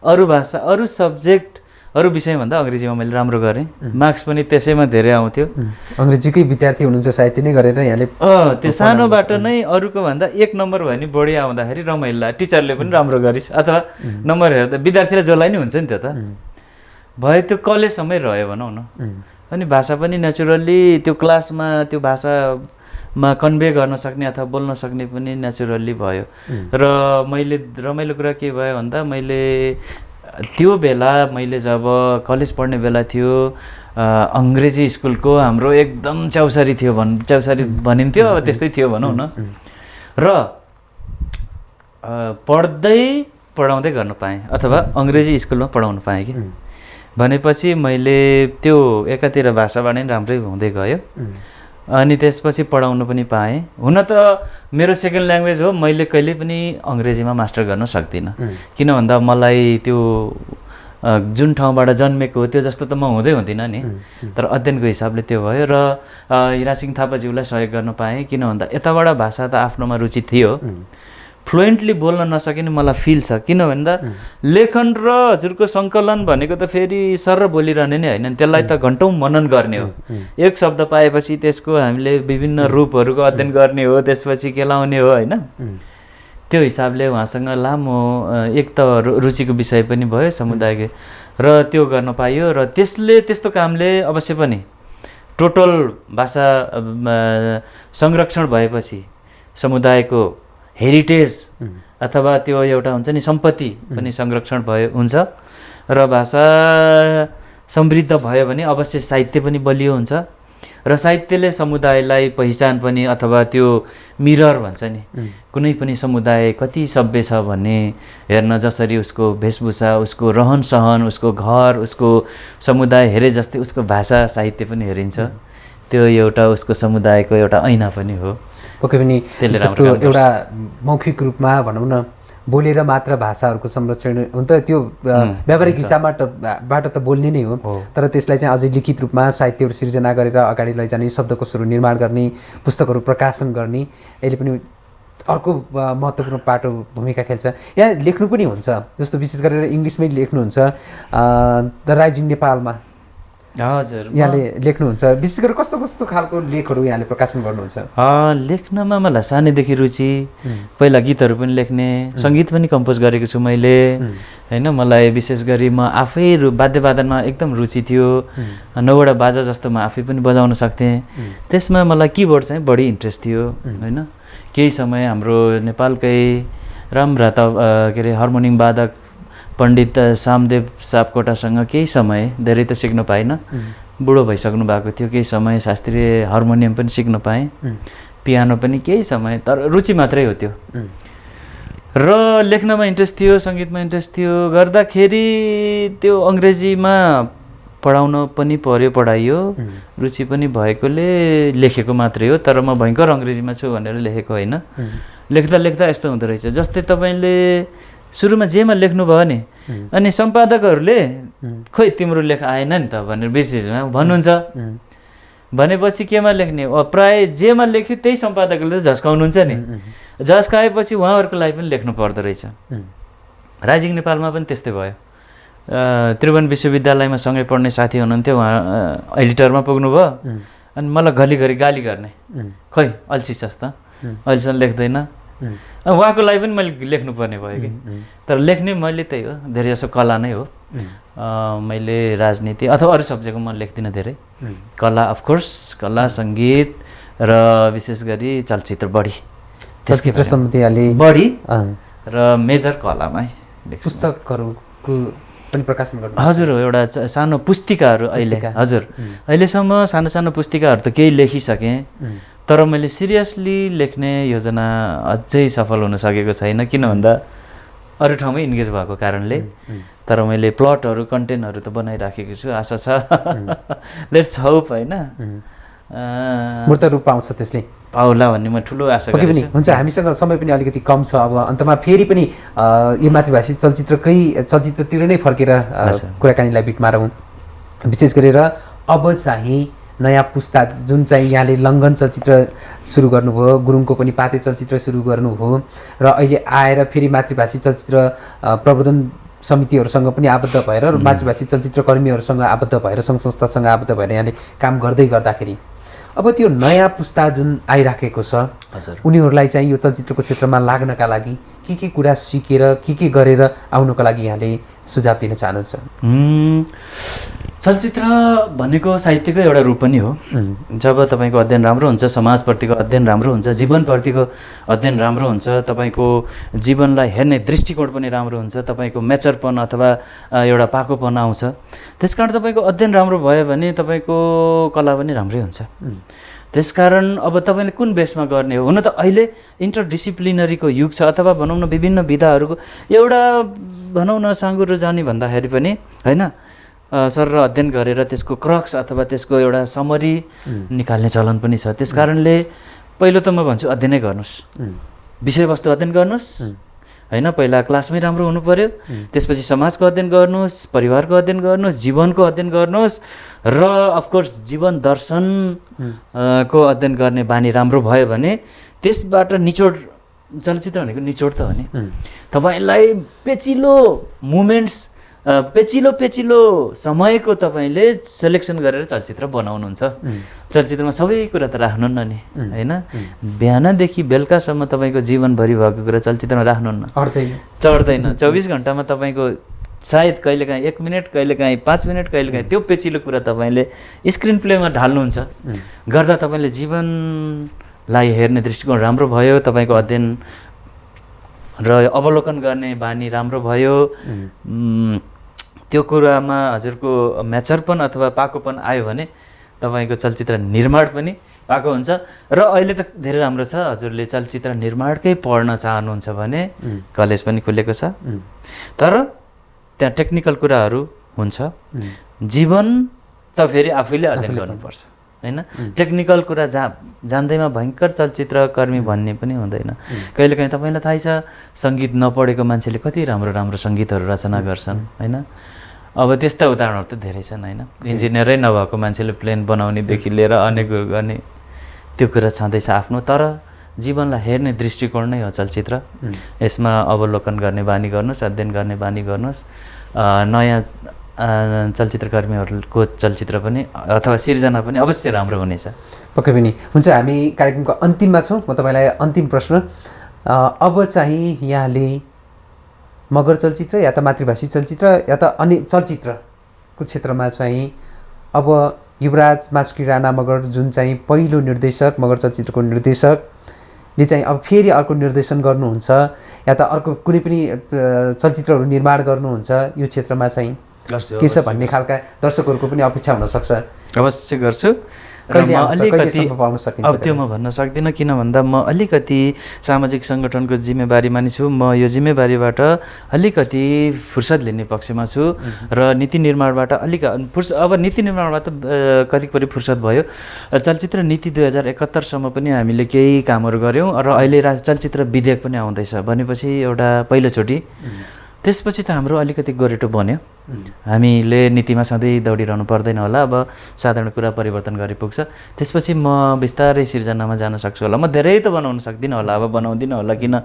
अरू भाषा, अरू सब्जेक्ट, अरू विषयभन्दा अङ्ग्रेजीमा मैले राम्रो गरेँ। मार्क्स पनि त्यसैमा धेरै आउँथ्यो। अङ्ग्रेजीकै विद्यार्थी हुनुहुन्छ साहित्य नै गरेर यहाँले? त्यो सानोबाट नै अरूको भन्दा 1 नम्बर भयो नि बढी आउँदाखेरि रमाइलो, टिचरले पनि राम्रो गरिस् अथवा नम्बर हेर्दा विद्यार्थीलाई जसलाई नै हुन्छ नि त्यो त भयो। त्यो कलेजसम्मै रह्यो भनौँ न। अनि भाषा पनि नेचुरल्ली त्यो क्लासमा त्यो भाषामा कन्भे गर्न सक्ने अथवा बोल्न सक्ने पनि नेचुरल्ली भयो। र मैले रमाइलो कुरा के भयो भन्दा मैले त्यो बेला मैले जब कलेज पढ्ने बेला थियो, अङ्ग्रेजी स्कुलको हाम्रो एकदम च्याउसारी थियो, च्याउसारी भनिन्थ्यो, अब त्यस्तै थियो भनौँ न। र पढाउँदै गर्न पाएँ अथवा अङ्ग्रेजी स्कुलमा पढाउन पाएँ कि भनेपछि मैले त्यो एकातिर भाषाबाट नै राम्रै हुँदै गयो। अनि त्यसपछि पढाउन पनि पाएँ। हुन त मेरो सेकेन्ड ल्याङ्ग्वेज हो, मैले कहिले पनि अङ्ग्रेजीमा मास्टर गर्न सक्दिनँ। किन भन्दा मलाई त्यो जुन ठाउँबाट जन्मेको हो त्यो जस्तो त म हुँदै हुँदिनँ नि। तर अध्ययनको हिसाबले त्यो भयो र हिरासिंह थापाज्यूलाई सहयोग गर्न पाएँ। किन भन्दा यताबाट भाषा त आफ्नोमा रुचि थियो, फ्लुएन्टली बोल्न नसके नि मलाई फिल छ। किन भन्दा लेखन र हजुरको सङ्कलन भनेको त फेरि सर बोलिरहने नै होइन, त्यसलाई त घन्टौँ मनन गर्ने हो। एक शब्द पाएपछि त्यसको हामीले विभिन्न रूपहरूको अध्ययन गर्ने हो, त्यसपछि केलाउने हो होइन। त्यो हिसाबले उहाँसँग लामो एक त रुचिको विषय पनि भयो समुदायको, र त्यो गर्न पाइयो। र त्यसले त्यस्तो कामले अवश्य पनि टोटल भाषा संरक्षण भएपछि समुदायको हेरिटेज अथवा त्यो एउटा हुन्छ नि सम्पत्ति पनि संरक्षण भयो हुन्छ। र भाषा समृद्ध भयो भने अवश्य साहित्य पनि बलियो हुन्छ र साहित्यले समुदायलाई पहिचान पनि अथवा त्यो मिरर भन्छ नि, कुनै पनि समुदाय कति सभ्य छ भन्ने हेर्न जसरी उसको वेशभूषा, उसको रहन सहन, उसको घर, उसको समुदाय हेरे जस्तै उसको भाषा साहित्य पनि हेरिन्छ। त्यो एउटा उसको समुदायको एउटा ऐना पनि हो। पक्कै पनि जस्तो एउटा मौखिक रूपमा भनौँ न बोलेर मात्र भाषाहरूको संरक्षण हुन त त्यो व्यावहारिक हिसाबबाट त बोल्ने नै हो, तर त्यसलाई चाहिँ अझै लिखित रूपमा साहित्यहरू सिर्जना गरेर अगाडि लैजाने, शब्दकोशहरू निर्माण गर्ने, पुस्तकहरू प्रकाशन गर्ने यसले पनि अर्को महत्त्वपूर्ण पाटो भूमिका खेल्छ। यहाँ लेख्नु पनि हुन्छ, जस्तो विशेष गरेर इङ्ग्लिसमै लेख्नुहुन्छ द राइजिङ नेपालमा। हजुर, यहाँले लेख्नुहुन्छ, विशेष गरेर कस्तो कस्तो खालको लेखहरू यहाँले प्रकाशन गर्नुहुन्छ? लेख्नमा मलाई सानैदेखि रुचि, पहिला गीतहरू पनि लेख्ने, सङ्गीत पनि कम्पोज गरेको छु मैले होइन। मलाई विशेष गरी म आफै वाद्यवादनमा एकदम रुचि थियो, 9वटा बाजा जस्तो म आफै पनि बजाउन सक्थेँ। त्यसमा मलाई किबोर्ड चाहिँ बढी इन्ट्रेस्ट थियो होइन। केही समय हाम्रो नेपालकै राम्रा के अरे हार्मोनियम वादक पण्डित सामदेव सापकोटासँग केही समय, धेरै त सिक्न पाइनँ, बुढो भइसक्नु भएको थियो, केही समय शास्त्रीय हार्मोनियम पनि सिक्न पाएँ, पियानो पनि केही समय, तर रुचि मात्रै हो त्यो। र लेख्नमा इन्ट्रेस्ट थियो, सङ्गीतमा इन्ट्रेस्ट थियो, गर्दाखेरि त्यो अङ्ग्रेजीमा पढाउन पनि पर्यो, पढाइयो, रुचि पनि भएकोले लेखेको मात्रै हो। तर म भयङ्कर अङ्ग्रेजीमा छु भनेर लेखेको होइन। लेख्दा लेख्दा यस्तो हुँदो रहेछ, जस्तै तपाईँले सुरुमा जेमा लेख्नुभयो नि, अनि सम्पादकहरूले खोइ तिम्रो लेख आएन नि त भनेर विशेषमा भन्नुहुन्छ। भनेपछि केमा लेख्ने, प्रायः जेमा लेख्यो त्यही सम्पादकहरूले त झस्काउनुहुन्छ नि, झस्काएपछि उहाँहरूको लागि पनि लेख्नु पर्दो रहेछ। राइजिङ नेपालमा पनि त्यस्तै भयो। त्रिभुवन विश्वविद्यालयमा सँगै पढ्ने साथी हुनुहुन्थ्यो, उहाँ एडिटरमा पुग्नुभयो, अनि मलाई घरिघरि गाली गर्ने, खोइ अल्छी छस् त, अहिलेसम्म लेख्दैन। उहाँको लागि पनि मैले लेख्नुपर्ने भयो कि। तर लेख्ने मैले त्यही हो, धेरै जसो कला नै हो। मैले राजनीति अथवा अरू सब्जेक्टको म लेख्दिनँ धेरै, कला अफकोर्स, कला सङ्गीत र विशेष गरी चलचित्र बढी, चलचित्र सम्बन्धी अलि बढी र मेजर कलामै लेख्छु। पुस्तकहरूको पनि प्रकाशन गर्नु? हजुर, एउटा सानो पुस्तिकाहरू अहिले, हजुर अहिलेसम्म सानो सानो पुस्तिकाहरू त केही लेखिसकेँ, तर मैले सिरियसली लेख्ने योजना अझै सफल हुन सकेको छैन, किन भन्दा अरू ठाउँमै इन्गेज भएको कारणले। तर मैले प्लटहरू, कन्टेन्टहरू त बनाइराखेको छु, आशा छ लेट्स होप होइन, मूर्त रूप पाउँछ त्यसले, पाउला भन्ने म ठुलो आशा गर्छु। हुन्छ, हामीसँग समय पनि अलिकति कम छ, अब अन्तमा फेरि पनि यो मातृभाषी चलचित्रतिर नै फर्केर कुराकानीलाई बिट मारौँ। विशेष गरेर अब चाहिँ नयाँ पुस्ता जुन चाहिँ यहाँले लङ्घन चलचित्र सुरु गर्नुभयो, गुरुङको पनि पाते चलचित्र सुरु गर्नुभयो, र अहिले आएर फेरि मातृभाषी चलचित्र प्रबोधन समितिहरूसँग पनि आबद्ध भएर, मातृभाषी चलचित्र कर्मीहरूसँग आबद्ध भएर, सङ्घ संस्थासँग आबद्ध भएर यहाँले काम गर्दै गर्दाखेरि अब त्यो नयाँ पुस्ता जुन आइराखेको छ, उनीहरूलाई चाहिँ यो चलचित्रको क्षेत्रमा लाग्नका लागि के कुरा सिकेर के गरेर आउनको लागि यहाँले सुझाव दिन चाहनुहुन्छ? चलचित्र भनेको साहित्यको एउटा रूप पनि हो। जब तपाईँको अध्ययन राम्रो हुन्छ, समाजप्रतिको अध्ययन राम्रो हुन्छ, जीवनप्रतिको अध्ययन राम्रो हुन्छ, तपाईँको जीवनलाई हेर्ने दृष्टिकोण पनि राम्रो हुन्छ, तपाईँको मेचरपन अथवा एउटा पाकोपन आउँछ। त्यसकारण तपाईँको अध्ययन राम्रो भयो भने तपाईँको कला पनि राम्रै हुन्छ। त्यसकारण अब तपाईँले कुन बेसमा गर्ने हो? हुन त अहिले इन्टरडिसिप्लिनरीको युग छ, अथवा भनौँ न विभिन्न विधाहरूको एउटा भनौँ न साँगुरो जाने भन्दाखेरि पनि होइन, सर अध्ययन गरेर त्यसको क्रक्स अथवा त्यसको एउटा समरी निकाल्ने चलन पनि छ। त्यस कारणले पहिलो त म भन्छु अध्ययनै गर्नुहोस्, विषयवस्तु अध्ययन गर्नुहोस् होइन। पहिला क्लासमै राम्रो हुनु पर्यो, त्यसपछि समाजको अध्ययन गर्नुहोस्, परिवारको अध्ययन गर्नुहोस्, जीवनको अध्ययन गर्नुहोस्, र अफकोर्स जीवन दर्शन को अध्ययन गर्ने बानी राम्रो भयो भने त्यसबाट निचोड, चलचित्र भनेको निचोड त हो नि। तपाईँलाई पेचिलो मुमेन्ट्स, पेचिलो समयको तपाईँले सेलेक्सन गरेर चलचित्र बनाउनुहुन्छ। चलचित्रमा सबै कुरा त राख्नुहुन्न नि होइन, बिहानदेखि बेलुकासम्म तपाईँको जीवनभरि भएको कुरा चलचित्रमा राख्नुहुन्न, चढ्दैन। 24 घन्टामा तपाईँको सायद कहिलेकाहीँ 1 मिनट, कहिलेकाहीँ 5 मिनट, कहिलेकाहीँ त्यो पेचिलो कुरा तपाईँले स्क्रिन प्लेमा ढाल्नुहुन्छ। गर्दा तपाईँले जीवनलाई हेर्ने दृष्टिकोण राम्रो भयो, तपाईँको अध्ययन र अवलोकन गर्ने बानी राम्रो भयो, त्यो कुरामा हजुरको म्याचरपन अथवा पाकोपन आयो भने तपाईँको चलचित्र निर्माण पनि पाको हुन्छ। र अहिले त धेरै राम्रो छ, हजुरले चलचित्र निर्माणकै पढ्न चाहनुहुन्छ भने कलेज पनि खुलेको छ, तर त्यहाँ टेक्निकल कुराहरू हुन्छ। जीवन त फेरि आफैले अध्ययन गर्नुपर्छ। होइन टेक्निकल कुरा जान्दैमा भयङ्कर चलचित्रकर्मी भन्ने पनि हुँदैन। कहिलेकाहीँ तपाईँलाई थाहै छ सङ्गीत नपढेको मान्छेले कति राम्रो राम्रो सङ्गीतहरू रचना गर्छन् होइन। अब त्यस्ता उदाहरणहरू त धेरै छन् होइन। इन्जिनियरै नभएको मान्छेले प्लेन बनाउनेदेखि लिएर अनेक गर्ने त्यो कुरा छँदैछ आफ्नो। तर जीवनलाई हेर्ने दृष्टिकोण नै हो चलचित्र। यसमा अवलोकन गर्ने बानी गर्नुहोस्, अध्ययन गर्ने बानी गर्नुहोस्। नयाँ चलचित्रकर्मीहरूको चलचित्र पनि अथवा सिर्जना पनि अवश्य राम्रो हुनेछ। पक्कै पनि हुन्छ। हामी कार्यक्रमको अन्तिममा छौँ। म तपाईँलाई अन्तिम प्रश्न, अब चाहिँ यहाँले मगर चलचित्र या त मातृभाषी चलचित्र या त अन्य चलचित्रको क्षेत्रमा चाहिँ अब युवराज मास्की राणा मगर जुन चाहिँ पहिलो निर्देशक, मगर चलचित्रको निर्देशकले चाहिँ अब फेरि अर्को निर्देशन गर्नुहुन्छ या त अर्को कुनै पनि चलचित्रहरू निर्माण गर्नुहुन्छ, यो क्षेत्रमा चाहिँ के छ भन्ने खालका दर्शकहरूको पनि अपेक्षा हुनसक्छ। अवश्य गर्छु। र म अलिकति अब त्यो म भन्न सक्दिनँ, किन भन्दा म अलिकति सामाजिक सङ्गठनको जिम्मेवारी मानिछु। म यो जिम्मेवारीबाट अलिकति फुर्सद लिने पक्षमा छु र नीति निर्माणबाट अब नीति निर्माणबाट करिब फुर्सद भयो। चलचित्र नीति 2071सम्म पनि हामीले केही कामहरू गऱ्यौँ र अहिले चलचित्र विधेयक पनि आउँदैछ भनेपछि एउटा पहिलोचोटि त्यसपछि त हाम्रो अलिकति गोरेटो बन्यो। हामीले नीतिमा सधैँ दौडिरहनु पर्दैन होला, अब साधारण कुरा परिवर्तन गरी पुग्छ। त्यसपछि म बिस्तारै सिर्जनामा जान सक्छु होला। म धेरै त बनाउन सक्दिनँ होला, अब बनाउँदिनँ होला, किन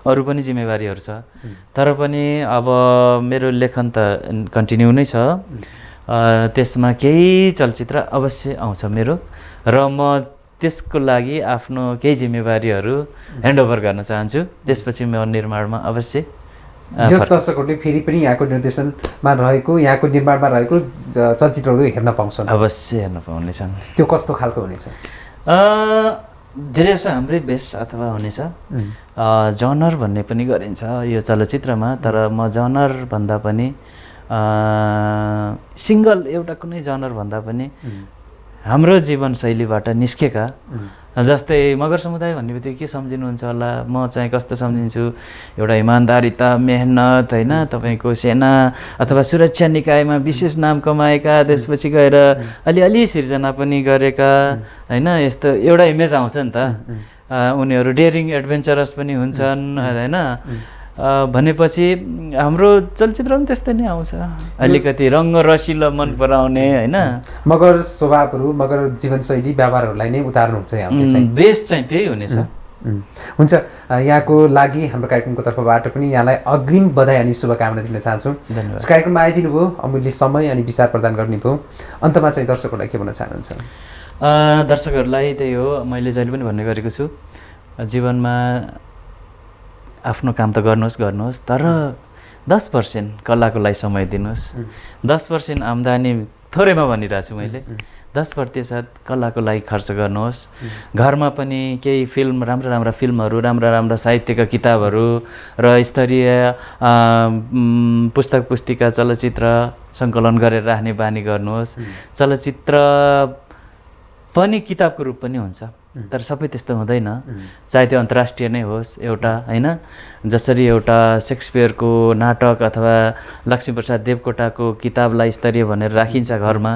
अरू पनि जिम्मेवारीहरू छ। तर पनि अब मेरो लेखन त कन्टिन्यू नै छ। त्यसमा केही चलचित्र अवश्य आउँछ मेरो र म त्यसको लागि आफ्नो केही जिम्मेवारीहरू ह्यान्डओभर गर्न चाहन्छु। त्यसपछि म निर्माणमा अवश्य जस दर्शकहरूले फेरि पनि यहाँको निर्देशनमा रहेको, यहाँको निर्माणमा रहेको चलचित्रहरू हेर्न पाउँछन्। अवश्य हेर्न पाउनेछन्। त्यो कस्तो खालको हुनेछ? धेरै जसो हाम्रै बेस अथवा हुनेछ। जनर भन्ने पनि गरिन्छ यो चलचित्रमा, तर म जनर भन्दा पनि सिङ्गल एउटा कुनै जनर भन्दा पनि हाम्रो जीवनशैलीबाट निस्केका, जस्तै मगर समुदाय भन्ने बित्तिकै के सम्झिनुहुन्छ होला, म चाहिँ कस्तो सम्झिन्छु, एउटा इमान्दारिता, मेहनत होइन, तपाईँको सेना अथवा सुरक्षा निकायमा विशेष नाम कमाएका, त्यसपछि गएर अलिअलि सिर्जना पनि गरेका होइन, यस्तो एउटा इमेज आउँछ नि त। उनीहरू डेरिङ एडभेन्चरस पनि हुन्छन् होइन। भनेपछि हाम्रो चलचित्र पनि त्यस्तै नै आउँछ, अलिकति रङ्ग रसिलो मन पराउने होइन। मगर स्वभावहरू, मगर जीवनशैली, व्यवहारहरूलाई नै उतार्नुहुन्छ यहाँले चाहिँ? बेस चाहिँ त्यही हुनेछ। हुन्छ। यहाँको लागि हाम्रो कार्यक्रमको तर्फबाट पनि यहाँलाई अग्रिम बधाई अनि शुभकामना दिन चाहन्छु। कार्यक्रममा आइदिनु भयो, अमूल्य समय अनि विचार प्रदान गर्ने भयो। अन्तमा चाहिँ दर्शकहरूलाई के भन्न चाहनुहुन्छ? दर्शकहरूलाई त्यही हो, मैले जहिले पनि भन्ने गरेको छु, जीवनमा आफ्नो काम त गर्नुहोस्, तर 10% कलाको लागि समय दिनुहोस्। 10% आम्दानी थोरैमा भनिरहेको छु मैले, 10% कलाको लागि खर्च गर्नुहोस्। घरमा पनि केही फिल्म, राम्रा फिल्महरू, राम्रा साहित्यका किताबहरू र स्तरीय पुस्तक पुस्तिका चलचित्र सङ्कलन गरेर राख्ने बानी गर्नुहोस्। चलचित्र पनि किताबको रूप पनि हुन्छ, तर सबै त्यस्तो हुँदैन। चाहे त्यो अन्तर्राष्ट्रिय नै होस् एउटा होइन, जसरी एउटा सेक्सपियरको नाटक अथवा लक्ष्मीप्रसाद देवकोटाको किताबलाई स्तरीय भनेर राखिन्छ घरमा,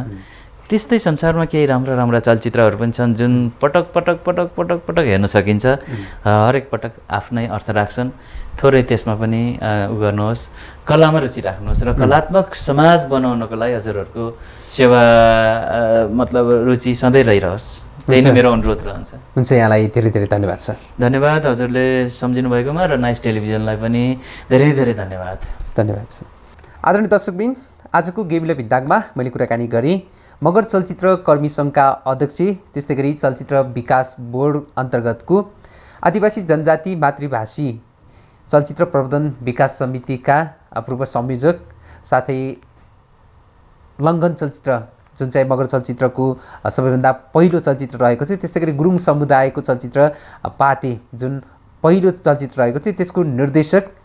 त्यस्तै संसारमा केही राम्रा चलचित्रहरू पनि छन् जुन पटक हेर्न सकिन्छ। हरेक पटक आफ्नै अर्थ राख्छन्। थोरै त्यसमा पनि उ गर्नुहोस्, कलामा रुचि राख्नुहोस् र कलात्मक समाज बनाउनको लागि हजुरहरूको सेवा मतलब रुचि सधैँ रहिरहोस्। त्यही नै मेरो अनुरोध रहन्छ। हुन्छ, यहाँलाई धेरै धन्यवाद छ। धन्यवाद हजुरले सम्झिनु भएकोमा, र नाइस टेलिभिजनलाई पनि धेरै धन्यवाद छ। आदरणीय दर्शकबिन, आजको गेमिलो भिन्ताकमा मैले कुराकानी गरेँ मगर चलचित्र कर्मी सङ्घका अध्यक्ष, त्यस्तै गरी चलचित्र विकास बोर्ड अन्तर्गतको आदिवासी जनजाति मातृभाषी चलचित्र प्रवर्धन विकास समितिका पूर्व संयोजक, साथै लङ्घन चलचित्र जुन चाहिँ मगर चलचित्रको सबैभन्दा पहिलो चलचित्र रहेको थियो, त्यस्तै गरी गुरुङ समुदायको चलचित्र पाते जुन पहिलो चलचित्र रहेको थियो, त्यसको निर्देशक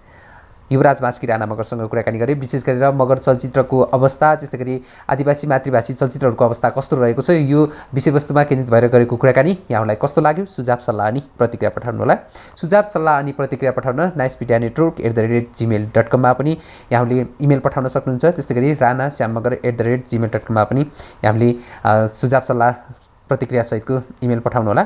युवराज मास्की राणा मगरसँग कुराकानी गरे। विशेष गरेर मगर चलचित्रको अवस्था, त्यस्तै गरी आदिवासी मातृभाषी चलचित्रहरूको अवस्था कस्तो रहेको छ, यो विषयवस्तुमा केन्द्रित भएर गरेको कुराकानी यहाँलाई कस्तो लाग्यो? सुझाव सल्लाह अनि प्रतिक्रिया पठाउनुहोला। सुझाव सल्लाह अनि प्रतिक्रिया पठाउन naismedianetwork@gmail.com मा पनि यहाँले इमेल पठाउन सक्नुहुन्छ। त्यस्तै गरी rana.syam magar@gmail.com मा पनि यहाँले सुझाव सल्लाह प्रतिक्रियासहितको इमेल पठाउनुहोला।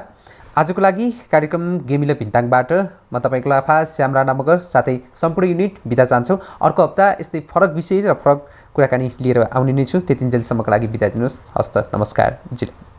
आजको लागि कार्यक्रम गेमिलो भिन्ताङबाट म तपाईँको लाफा श्याम राणा मगर साथै सम्पूर्ण युनिट बिदा चाहन्छौँ। अर्को हप्ता यस्तै फरक विषय र फरक कुराकानी लिएर आउने नै छु। त्यतिन्जेलसम्मको लागि बिदा दिनुहोस्। हस्त नमस्कार।